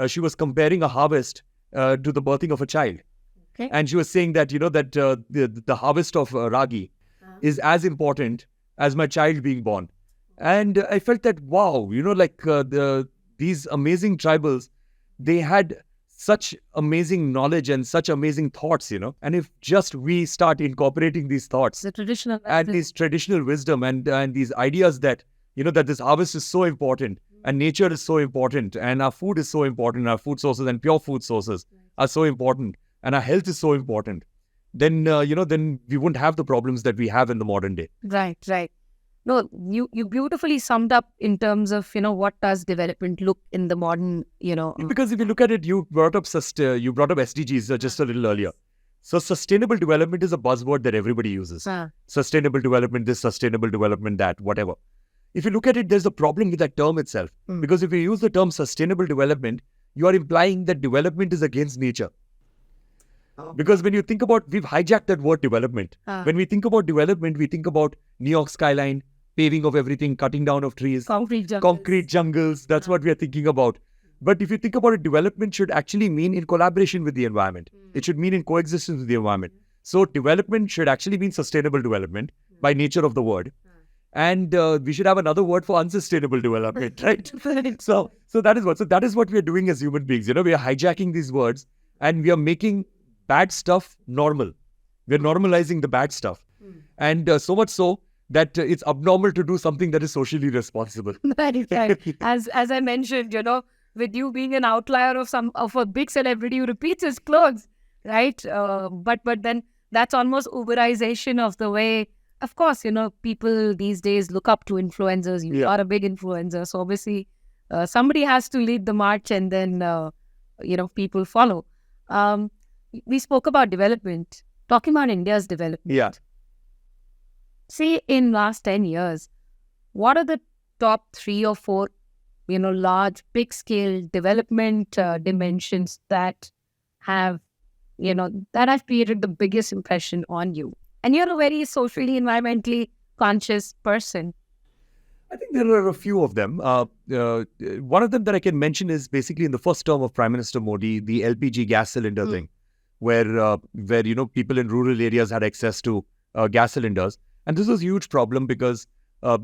she was comparing a harvest to the birthing of a child. Okay. And she was saying that, the harvest of ragi is as important as my child being born. And I felt that, wow, these amazing tribals, they had such amazing knowledge and such amazing thoughts, And if just we start incorporating these thoughts, the traditional and these traditional wisdom and these ideas that, that this harvest is so important and nature is so important and our food is so important, our food sources and pure food sources are so important and our health is so important, then, then we wouldn't have the problems that we have in the modern day. Right. No, you beautifully summed up in terms of, what does development look in the modern, Because if you look at it, you brought up SDGs just a little earlier. So sustainable development is a buzzword that everybody uses. Sustainable development, this, sustainable development, that, whatever. if you look at it, there's a problem with that term itself. Because if you use the term sustainable development, you are implying that development is against nature. Because when you think about, we've hijacked that word development. When we think about development, we think about New York skyline, paving of everything, cutting down of trees, concrete jungles. That's what we are thinking about. But if you think about it, development should actually mean in collaboration with the environment. It should mean in coexistence with the environment. So development should actually mean sustainable development by nature of the word. And we should have another word for unsustainable development, right? So that is what we are doing as human beings. We are hijacking these words and we are making bad stuff normal. We're normalizing the bad stuff. And so much so that it's abnormal to do something that is socially responsible. Right. As I mentioned, with you being an outlier of a big celebrity who repeats his clothes, right? But then that's almost Uberization of the way. Of course, people these days look up to influencers. You are a big influencer, so obviously somebody has to lead the march, and then people follow. We spoke about development, talking about India's development. Yeah. Say in last 10 years, what are the top 3 or 4, large, big scale development dimensions that have created the biggest impression on you? And you're a very socially, environmentally conscious person. I think there are a few of them. One of them that I can mention is basically in the first term of Prime Minister Modi, the LPG gas cylinder thing, where people in rural areas had access to gas cylinders. And this was a huge problem because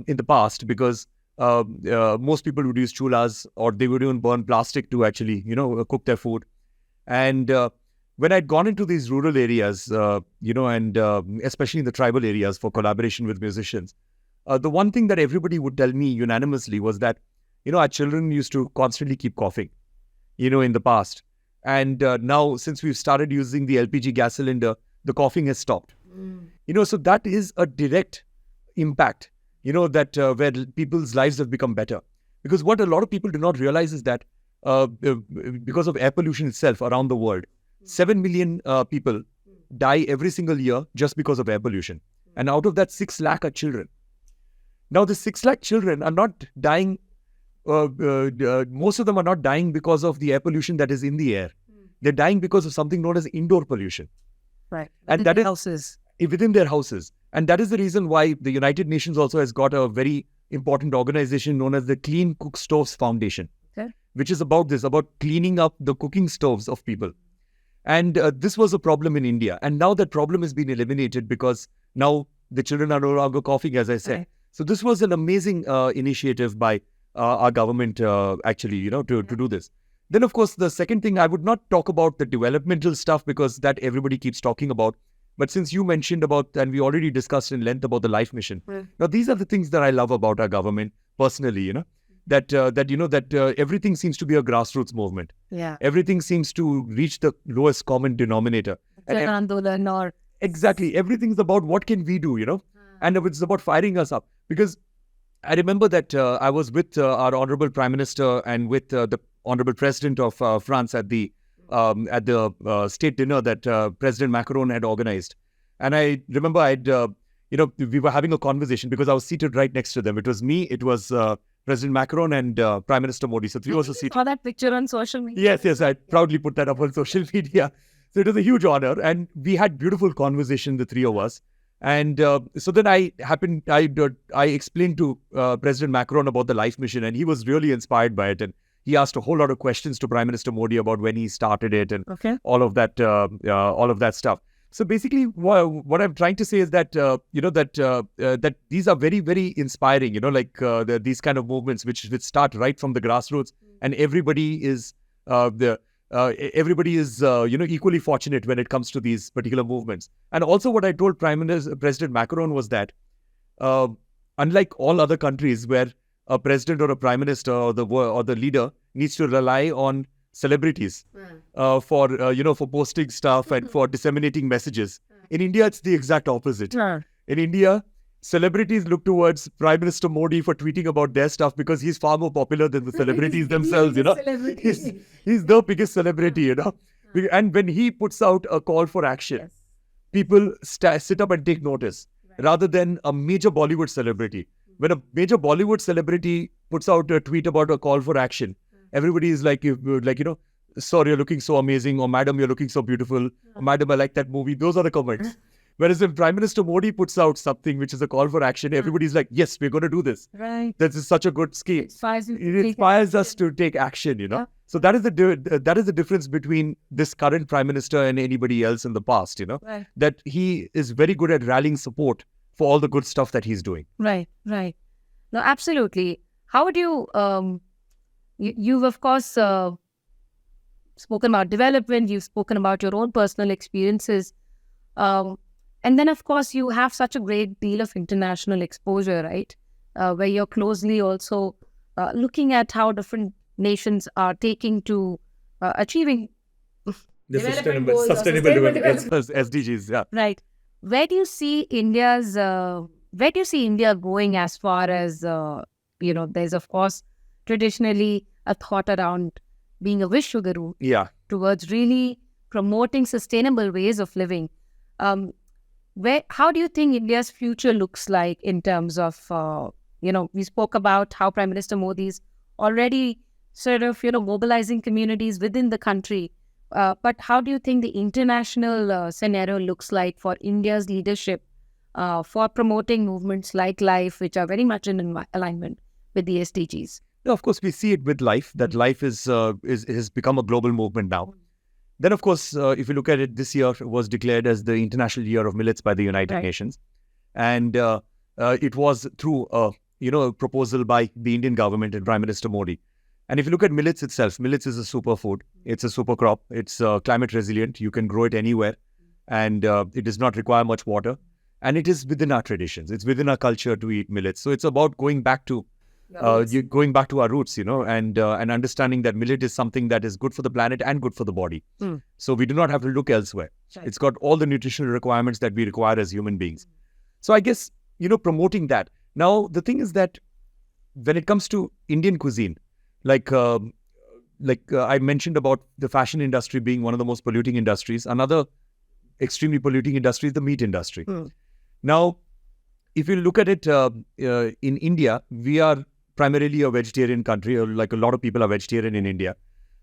in the past, because most people would use chulas, or they would even burn plastic to actually, cook their food. And when I'd gone into these rural areas, and especially in the tribal areas for collaboration with musicians, the one thing that everybody would tell me unanimously was that, our children used to constantly keep coughing, in the past. And now, since we've started using the LPG gas cylinder, the coughing has stopped. So that is a direct impact, that where people's lives have become better. Because what a lot of people do not realize is that because of air pollution itself around the world, 7 million people die every single year just because of air pollution. And out of that, 6 lakh are children. Now, the 6 lakh children are not dying, most of them are not dying because of the air pollution that is in the air. They're dying because of something known as indoor pollution. Right. And that is houses. Within their houses. And that is the reason why the United Nations also has got a very important organization known as the Clean Cook Stoves Foundation, which is about cleaning up the cooking stoves of people. And this was a problem in India. And now that problem has been eliminated because now the children are no longer coughing, as I said. Right. So this was an amazing initiative by our government, actually, to do this. Then, of course, the second thing, I would not talk about the developmental stuff because that everybody keeps talking about. But since you mentioned about, and we already discussed in length about the Life Mission. Now, these are the things that I love about our government personally, that everything seems to be a grassroots movement. Yeah. Everything seems to reach the lowest common denominator. Exactly. Everything's about what can we do, and it's about firing us up. Because I remember that I was with our Honorable Prime Minister and with the Honorable President of France at the state dinner that President Macron had organized. And I remember we were having a conversation because I was seated right next to them. It was me, it was President Macron and Prime Minister Modi. So 3 of us were seated. Saw that picture on social media. Yes, I proudly put that up on social media. So it was a huge honor, and we had beautiful conversation, the 3 of us. And so then I explained to President Macron about the Life Mission, and he was really inspired by it. And he asked a whole lot of questions to Prime Minister Modi about when he started it and all of that stuff. So basically, what I'm trying to say is that that these are very, very inspiring. These kind of movements which start right from the grassroots, and everybody is equally fortunate when it comes to these particular movements. And also, what I told President Macron was that unlike all other countries where a president or a prime minister or the leader needs to rely on celebrities for posting stuff and for disseminating messages. In India, it's the exact opposite. In India, celebrities look towards Prime Minister Modi for tweeting about their stuff because he's far more popular than the celebrities themselves. He's the biggest celebrity. And when he puts out a call for action, people sit up and take notice rather than a major Bollywood celebrity When a major Bollywood celebrity puts out a tweet about a call for action, everybody is like, sir, you're looking so amazing, or madam, you're looking so beautiful, or madam, I like that movie. Those are the comments. Whereas if Prime Minister Modi puts out something which is a call for action, everybody's like, yes, we're going to do this. Right. This is such a good scheme. It inspires us to take action, Yeah. So that is the difference between this current Prime Minister and anybody else in the past, Right. that he is very good at rallying support for all the good stuff that he's doing. Right. No, absolutely. How would you, you've of course spoken about development, you've spoken about your own personal experiences. And then, of course, you have such a great deal of international exposure, right? Where you're closely also looking at how different nations are taking to achieving The development goals or sustainable development. SDGs, yeah. Right. Where do you see India going as far as, there's of course traditionally a thought around being a Vishwa Guru Yeah. towards really promoting sustainable ways of living. How do you think India's future looks like in terms of, we spoke about how Prime Minister Modi is already sort of, mobilizing communities within the country. But how do you think the international scenario looks like for India's leadership for promoting movements like LIFE, which are very much in alignment with the SDGs? No, of course, we see it with LIFE, that LIFE has become a global movement now. Then, of course, if you look at it, this year was declared as the International Year of Millets by the United Nations. And it was through a proposal by the Indian government and Prime Minister Modi. And if you look at millets itself, millets is a superfood. It's a super crop. It's climate resilient. You can grow it anywhere. And it does not require much water. And it is within our traditions. It's within our culture to eat millets. So it's about going back to our roots, and understanding that millet is something that is good for the planet and good for the body. So we do not have to look elsewhere. Right. It's got all the nutritional requirements that we require as human beings. So I guess, promoting that. Now, the thing is that when it comes to Indian cuisine, like I mentioned about the fashion industry being one of the most polluting industries, another extremely polluting industry is the meat industry. Now, if you look at it in India, we are primarily a vegetarian country, or like a lot of people are vegetarian in India.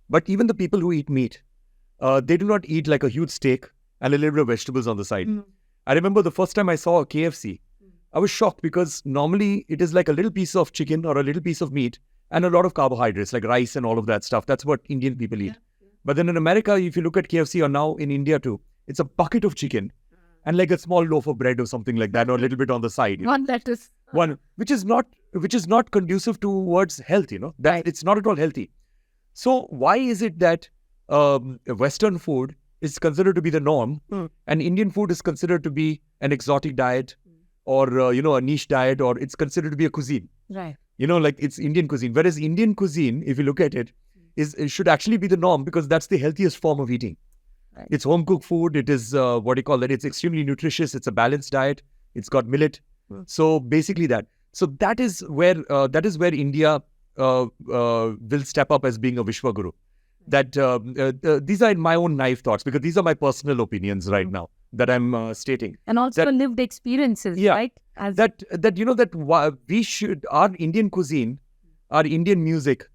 But even the people who eat meat, they do not eat like a huge steak and a little bit of vegetables on the side. I remember the first time I saw a KFC, I was shocked because normally it is like a little piece of chicken or a little piece of meat and a lot of carbohydrates like rice and all of that stuff. That's what Indian people eat. But then in America, if you look at KFC, or now in India too, it's a bucket of chicken and like a small loaf of bread or something like that, or a little bit on the side. One lettuce. Which is not conducive towards health, that it's not at all healthy. So why is it that Western food is considered to be the norm and Indian food is considered to be an exotic diet or, a niche diet, or it's considered to be a cuisine? Right. Like it's Indian cuisine. Whereas Indian cuisine, if you look at it, it should actually be the norm because that's the healthiest form of eating. Right. It's home cooked food. It is, it's extremely nutritious. It's a balanced diet. It's got millet. So basically that. So that is where India will step up as being a Vishwa Guru. That these are my own naive thoughts because these are my personal opinions right now that I'm stating. And also lived experiences, right? We should, our Indian cuisine, our Indian music,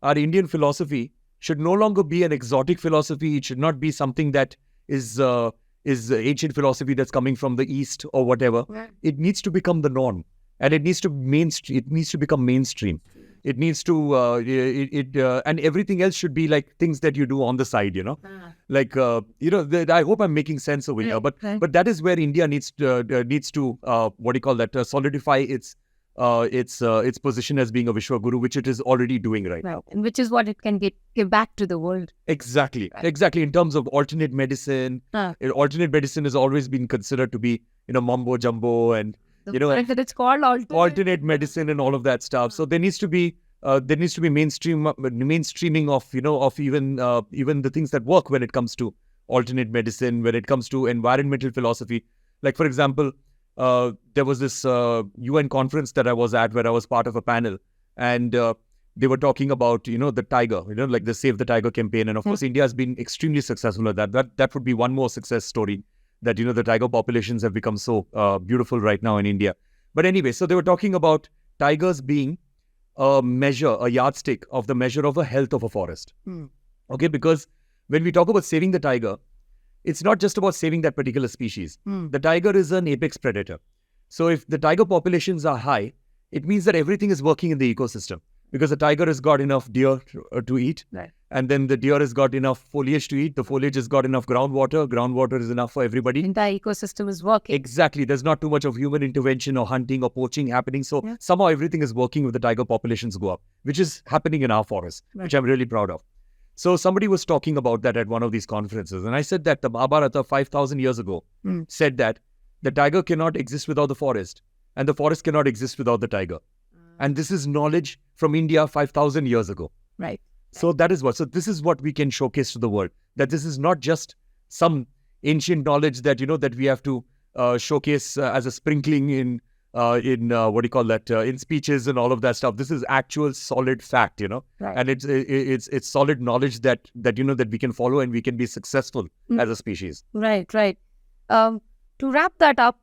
our Indian philosophy should no longer be an exotic philosophy. It should not be something that is ancient philosophy that's coming from the East or whatever. Right. It needs to become the norm, and it needs to become mainstream. It needs to and everything else should be like things that you do on the side. I hope I'm making sense over here. But that is where India needs to solidify its position as being a Vishwa Guru, which it is already doing right now. And which is what it can give back to the world. Exactly. In terms of alternate medicine, alternate medicine has always been considered to be, mumbo jumbo and, that it's called alternate medicine and all of that stuff. So there needs to be mainstreaming of even the things that work when it comes to alternate medicine, when it comes to environmental philosophy. Like, for example, there was this UN conference that I was at where I was part of a panel, and they were talking about, the tiger, like the Save the Tiger campaign. And of course, India has been extremely successful at that. That would be one more success story, that, the tiger populations have become so beautiful right now in India. But anyway, so they were talking about tigers being a measure, a yardstick of the measure of a health of a forest. Okay, because when we talk about saving the tiger, it's not just about saving that particular species. The tiger is an apex predator. So if the tiger populations are high, it means that everything is working in the ecosystem, because the tiger has got enough deer to eat. Right. And then the deer has got enough foliage to eat. The foliage has got enough groundwater. Groundwater is enough for everybody. The entire ecosystem is working. Exactly. There's not too much of human intervention or hunting or poaching happening. So somehow everything is working with the tiger populations go up, which is happening in our forest, which I'm really proud of. So somebody was talking about that at one of these conferences. And I said that the Mahabharata 5,000 years ago said that the tiger cannot exist without the forest, and the forest cannot exist without the tiger. And this is knowledge from India 5,000 years ago. Right. So that is what. So this is what we can showcase to the world. That this is not just some ancient knowledge that that we have to showcase as a sprinkling in what do you call that, in speeches and all of that stuff. This is actual solid fact, Right. and it's solid knowledge that that we can follow and we can be successful as a species. Right. To wrap that up,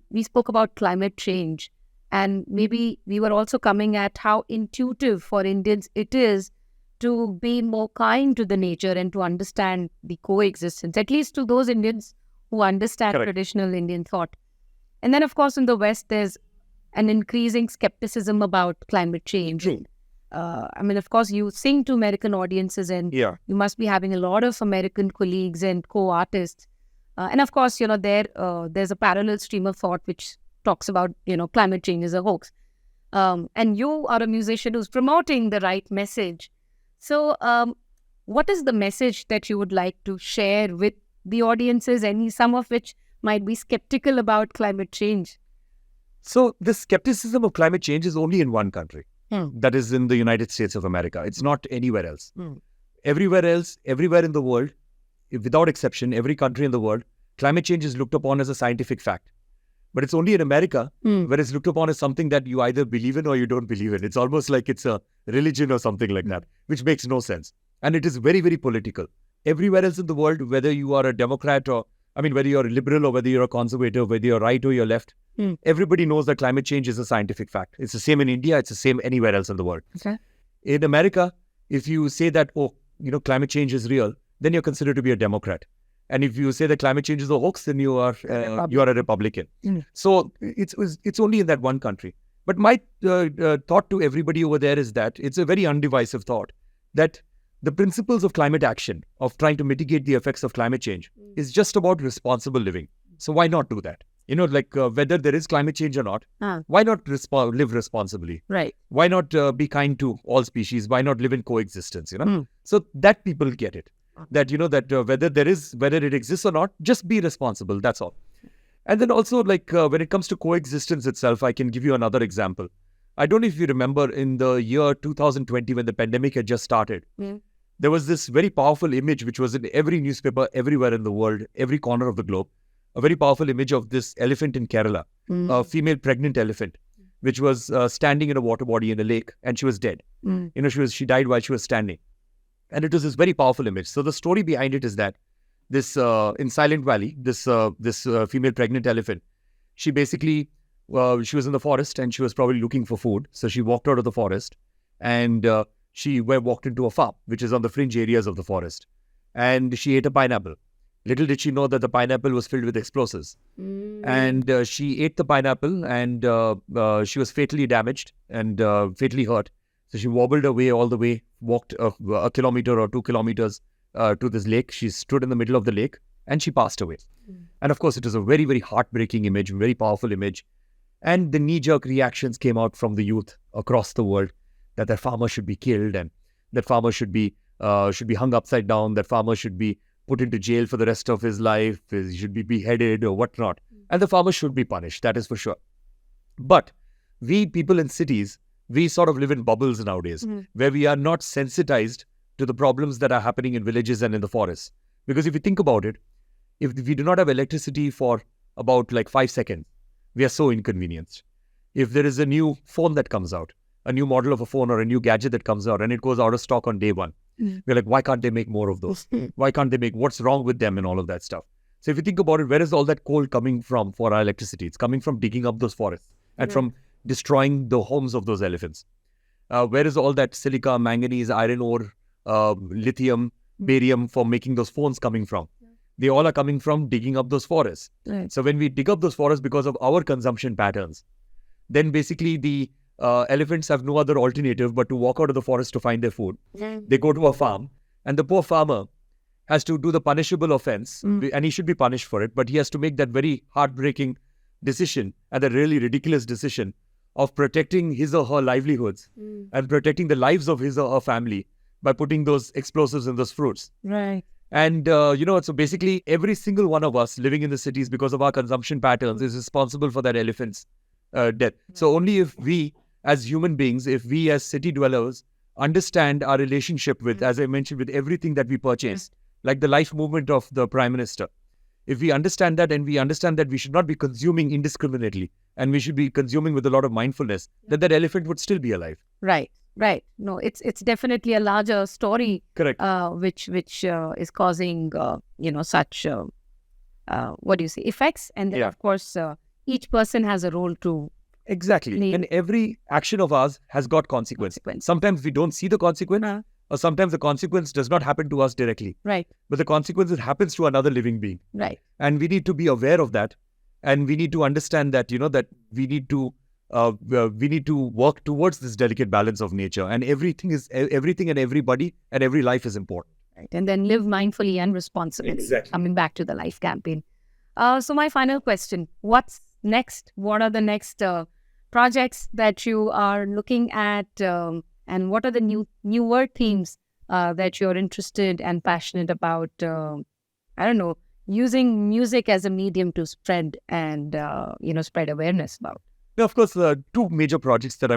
we spoke about climate change. And maybe we were also coming at how intuitive for Indians it is to be more kind to the nature and to understand the coexistence, at least to those Indians who understand Correct. traditional Indian thought. And then, of course, in the West, there's an increasing skepticism about climate change. True. Of course, you sing to American audiences and Yeah. you must be having a lot of American colleagues and co-artists. And of course, there's a parallel stream of thought which talks about, climate change is a hoax. And you are a musician who's promoting the right message. So what is the message that you would like to share with the audiences, some of which might be skeptical about climate change? So the skepticism of climate change is only in one country. That is in the United States of America. It's not anywhere else. Everywhere else, everywhere in the world, without exception, every country in the world, climate change is looked upon as a scientific fact. But it's only in America where it's looked upon as something that you either believe in or you don't believe in. It's almost like it's a religion or something like that, which makes no sense. And it is very, very political. Everywhere else in the world, whether you are a Democrat whether you're a liberal or whether you're a conservative, whether you're right or you're left, everybody knows that climate change is a scientific fact. It's the same in India. It's the same anywhere else in the world. Okay. In America, if you say that, climate change is real, then you're considered to be a Democrat. And if you say that climate change is a hoax, then you are a Republican. So it's only in that one country. But my thought to everybody over there is that it's a very undivisive thought that the principles of climate action, of trying to mitigate the effects of climate change, is just about responsible living. So why not do that? Whether there is climate change or not, why not live responsibly? Right. Why not be kind to all species? Why not live in coexistence? So that people get it. That whether it exists or not, just be responsible. That's all. And then also, when it comes to coexistence itself, I can give you another example. I don't know if you remember in the year 2020 when the pandemic had just started, there was this very powerful image which was in every newspaper everywhere in the world, every corner of the globe, a very powerful image of this elephant in Kerala, a female pregnant elephant, which was standing in a water body in a lake, and she was dead. She died while she was standing. And it was this very powerful image. So the story behind it is that this in Silent Valley, this female pregnant elephant, she basically, she was in the forest and she was probably looking for food. So she walked out of the forest and she walked into a farm, which is on the fringe areas of the forest. And she ate a pineapple. Little did she know that the pineapple was filled with explosives. And she ate the pineapple and she was fatally damaged and fatally hurt. So she wobbled away all the way, walked a kilometer or 2 kilometers to this lake. She stood in the middle of the lake and she passed away. And of course, it was a very, very heartbreaking image, very powerful image. And the knee-jerk reactions came out from the youth across the world that that farmer should be killed and that farmer should be hung upside down, that farmer should be put into jail for the rest of his life, he should be beheaded or whatnot. And the farmer should be punished, that is for sure. But we people in cities, we sort of live in bubbles nowadays where we are not sensitized to the problems that are happening in villages and in the forests. Because if you think about it, if we do not have electricity for about 5 seconds, we are so inconvenienced. If there is a new phone that comes out, a new model of a phone or a new gadget that comes out and it goes out of stock on day one, we're like, why can't they make more of those? Why can't they make, what's wrong with them and all of that stuff? So if you think about it, where is all that coal coming from for our electricity? It's coming from digging up those forests and from destroying the homes of those elephants. Where is all that silica, manganese, iron ore, lithium, barium for making those phones coming from? They all are coming from digging up those forests. Right. So when we dig up those forests because of our consumption patterns, then basically the elephants have no other alternative but to walk out of the forest to find their food. They go to a farm, and the poor farmer has to do the punishable offense, and he should be punished for it, but he has to make that very heartbreaking decision and a really ridiculous decision of protecting his or her livelihoods and protecting the lives of his or her family by putting those explosives in those fruits. Right. And, so basically every single one of us living in the cities because of our consumption patterns is responsible for that elephant's death. So only if we as human beings, if we as city dwellers understand our relationship with, as I mentioned, with everything that we purchase, like the life movement of the Prime Minister, if we understand that and we understand that we should not be consuming indiscriminately and we should be consuming with a lot of mindfulness, then that elephant would still be alive. Right. No, it's definitely a larger story. Correct. Which is causing such effects, and then of course each person has a role to. Exactly. And every action of ours has got consequence. Sometimes we don't see the consequence, or sometimes the consequence does not happen to us directly. Right. But the consequence happens to another living being. Right. And we need to be aware of that, and we need to understand that that we need to work towards this delicate balance of nature, and everything and everybody and every life is important. Right. And then live mindfully and responsibly. Exactly. Coming back to the life campaign. So my final question: what's next? What are the next projects that you are looking at, and what are the newer themes that you're interested and passionate about? Using music as a medium to spread and spread awareness about. Yeah, of course, two major projects that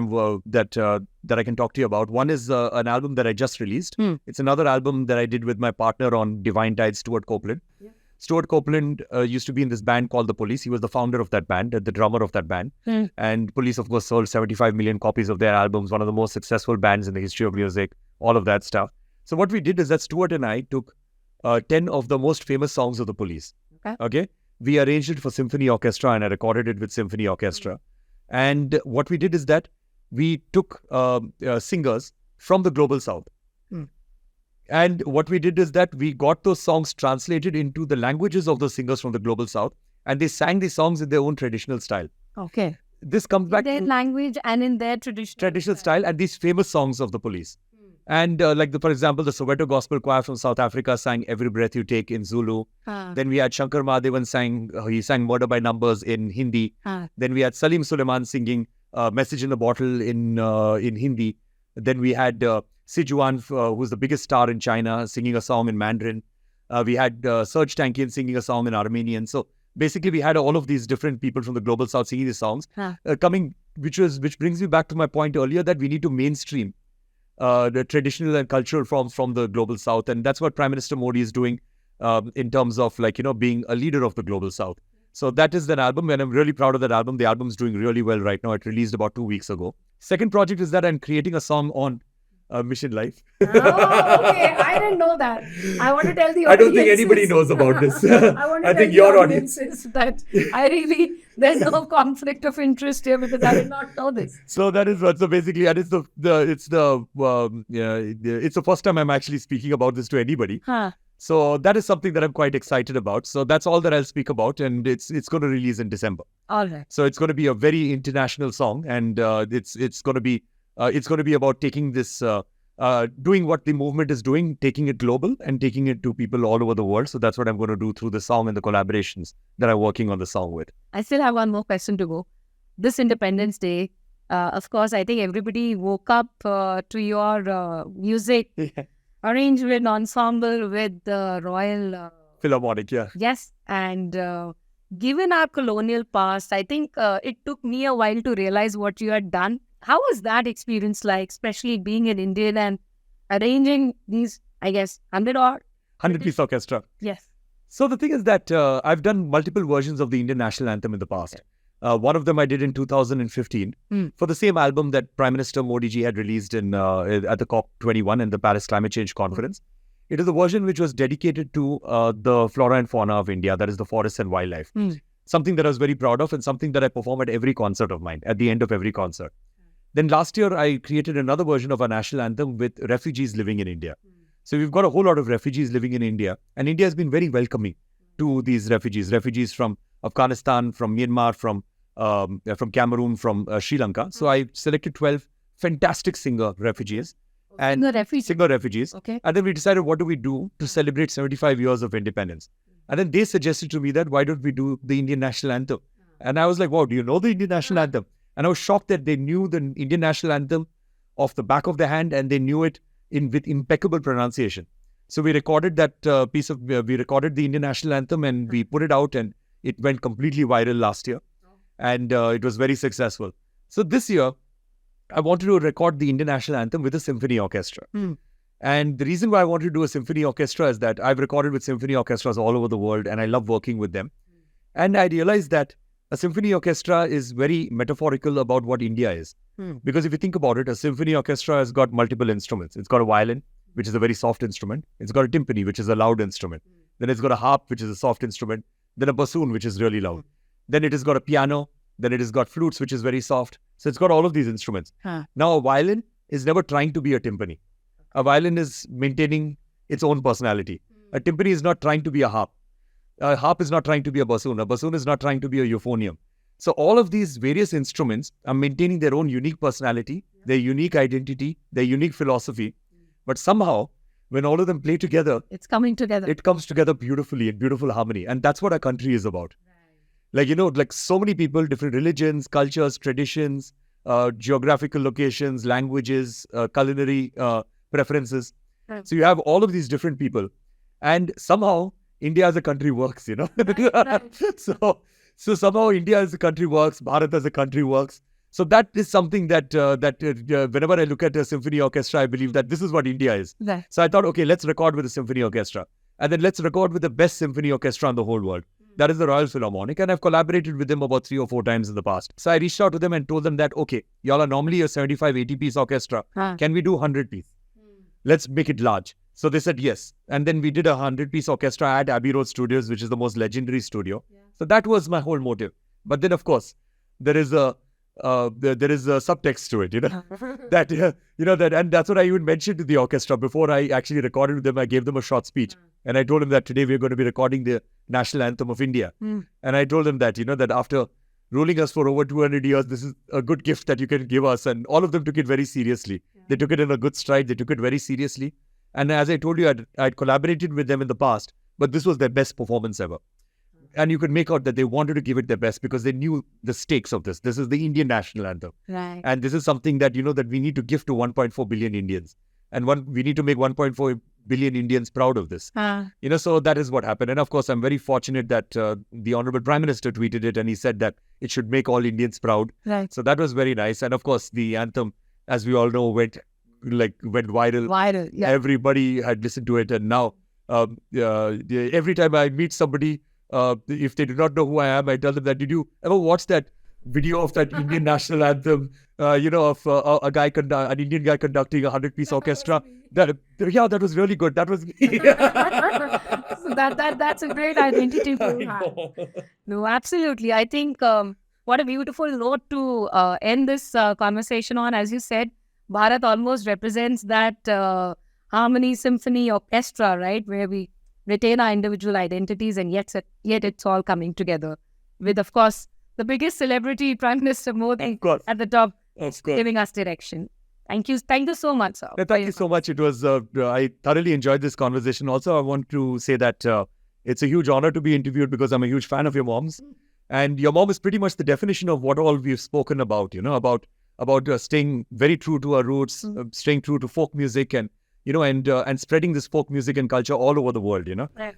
that I can talk to you about. One is an album that I just released. It's another album that I did with my partner on Divine Tide, Stuart Copeland. Yeah. Stuart Copeland used to be in this band called The Police. He was the founder of that band, the drummer of that band. And Police, of course, sold 75 million copies of their albums, one of the most successful bands in the history of music, all of that stuff. So what we did is that Stuart and I took 10 of the most famous songs of The Police. Okay? We arranged it for Symphony Orchestra, and I recorded it with Symphony Orchestra. And what we did is that we took singers from the Global South. And what we did is that we got those songs translated into the languages of those singers from the Global South, and they sang these songs in their own traditional style. Okay. This comes back in their language and in their traditional style, and these famous songs of the Police. And for example, the Soweto Gospel Choir from South Africa sang Every Breath You Take in Zulu. Then we had Shankar Mahadevan sang Murder by Numbers in Hindi. Then we had Salim Suleiman singing Message in a Bottle in Hindi. Then we had Sijuan, who's the biggest star in China, singing a song in Mandarin. We had Serge Tankian singing a song in Armenian. So basically, we had all of these different people from the Global South singing these songs, which brings me back to my point earlier that we need to mainstream the traditional and cultural forms from the Global South. And that's what Prime Minister Modi is doing in terms of being a leader of the Global South. So that is that album, and I'm really proud of that album. The album's doing really well right now. It released about 2 weeks ago. Second project is that I'm creating a song on Mission Life. Oh, okay. I didn't know that. I want to tell the audience. I don't think anybody knows about this. I think your audience that there's no conflict of interest here because I did not know this. So that is what. So basically, and it's the first time I'm actually speaking about this to anybody. So that is something that I'm quite excited about. So that's all that I'll speak about, and it's going to release in December. All right. So it's going to be a very international song, and it's going to be about taking this, doing what the movement is doing, taking it global and taking it to people all over the world. So that's what I'm going to do through the song and the collaborations that I'm working on the song with. I still have one more question to go. This Independence Day, of course, I think everybody woke up to your music arrangement ensemble with the Royal Philharmonic, yeah. Yes, and given our colonial past, I think it took me a while to realize what you had done. How was that experience like, especially being an Indian and arranging these, I guess, 100-piece orchestra? Yes. So the thing is that I've done multiple versions of the Indian National Anthem in the past. One of them I did in 2015 for the same album that Prime Minister Modi ji had released at the COP21 and the Paris Climate Change Conference. It is a version which was dedicated to the flora and fauna of India, that is the forests and wildlife. something that I was very proud of and something that I perform at every concert of mine, at the end of every concert. Then last year, I created another version of our national anthem with refugees living in India. So we've got a whole lot of refugees living in India, and India has been very welcoming to these refugees from Afghanistan, from Myanmar, from Cameroon, from Sri Lanka. So I selected 12 fantastic singer refugees. Singer refugees. Okay. And then we decided, what do we do to celebrate 75 years of independence? And then they suggested to me that, why don't we do the Indian national anthem? And I was like, wow, do you know the Indian national anthem? And I was shocked that they knew the Indian national anthem off the back of their hand, and they knew it with impeccable pronunciation. So we recorded that we recorded the Indian national anthem, and we put it out, and it went completely viral last year. And it was very successful. So this year, I wanted to record the Indian national anthem with a symphony orchestra. And the reason why I wanted to do a symphony orchestra is that I've recorded with symphony orchestras all over the world, and I love working with them. And I realized that a symphony orchestra is very metaphorical about what India is. Because if you think about it, a symphony orchestra has got multiple instruments. It's got a violin, which is a very soft instrument. It's got a timpani, which is a loud instrument. Then it's got a harp, which is a soft instrument. Then a bassoon, which is really loud. Then it has got a piano. Then it has got flutes, which is very soft. So it's got all of these instruments. Now, a violin is never trying to be a timpani. A violin is maintaining its own personality. A timpani is not trying to be a harp. A harp is not trying to be a bassoon. A bassoon is not trying to be a euphonium. So all of these various instruments are maintaining their own unique personality, their unique identity, their unique philosophy. But somehow, when all of them play together, It's coming together. it comes together beautifully in beautiful harmony. And that's what our country is about. Like, like so many people, different religions, cultures, traditions, geographical locations, languages, culinary preferences. Right. So you have all of these different people. And somehow, India as a country works, Right. So somehow India as a country works, Bharat as a country works. So that is something that whenever I look at a symphony orchestra, I believe that this is what India is. Right. So I thought, okay, let's record with a symphony orchestra. And then let's record with the best symphony orchestra in the whole world. That is the Royal Philharmonic. And I've collaborated with them about 3 or 4 times in the past. So I reached out to them and told them that, okay, y'all are normally a 75, 80-piece orchestra. Can we do 100-piece? Let's make it large. So they said yes. And then we did a 100-piece orchestra at Abbey Road Studios, which is the most legendary studio. So that was my whole motive. But then, of course, there is a subtext to it, that and that's what I even mentioned to the orchestra before I actually recorded with them. I gave them a short speech, and I told them that today we're going to be recording the national anthem of India. And I told them that that after ruling us for over 200 years, this is a good gift that you can give us. And all of them took it very seriously. They took it in a good stride. They took it very seriously. And as I told you, I'd collaborated with them in the past, but this was their best performance ever. And you could make out that they wanted to give it their best because they knew the stakes of this. This is the Indian national anthem. Right. And this is something that, that we need to give to 1.4 billion Indians. And we need to make 1.4 billion Indians proud of this. So that is what happened. And of course, I'm very fortunate that the Honorable Prime Minister tweeted it, and he said that it should make all Indians proud. Right. So that was very nice. And of course, the anthem, as we all know, went viral. Viral, yeah. Everybody had listened to it. And now, every time I meet somebody, if they do not know who I am, I tell them that, did you ever watch that video of that Indian national anthem, of an Indian guy conducting a 100-piece orchestra? That was really good. That was me. So that's a great identity to have. No, absolutely. I think what a beautiful note to end this conversation on. As you said, Bharat almost represents that harmony symphony orchestra, right? Where we retain our individual identities, and yet it's all coming together with, of course, the biggest celebrity, Prime Minister Modi, at the top, giving us direction. Thank you so much, sir. Thank you so much. It was, I thoroughly enjoyed this conversation. Also, I want to say that it's a huge honor to be interviewed because I'm a huge fan of your mom's. And your mom is pretty much the definition of what all we've spoken about, about staying very true to our roots, staying true to folk music, and and spreading this folk music and culture all over the world, Right.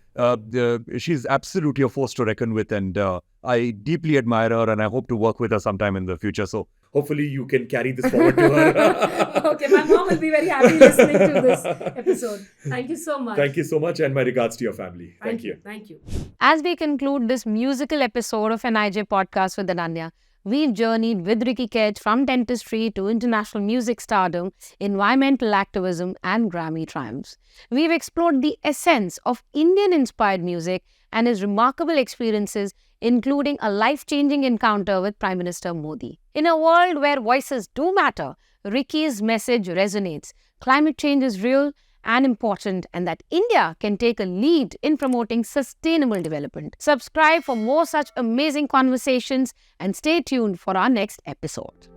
She's absolutely a force to reckon with, and I deeply admire her, and I hope to work with her sometime in the future. So hopefully you can carry this forward to her. Okay, my mom will be very happy listening to this episode. Thank you so much. Thank you so much, and my regards to your family. Thank you. Thank you. As we conclude this musical episode of NIJ Podcast with Ananya, we've journeyed with Ricky Kej from dentistry to international music stardom, environmental activism, and Grammy triumphs. We've explored the essence of Indian-inspired music and his remarkable experiences including a life-changing encounter with Prime Minister Modi. In a world where voices do matter, Ricky's message resonates. Climate change is real and important, and that India can take a lead in promoting sustainable development. Subscribe for more such amazing conversations and stay tuned for our next episode.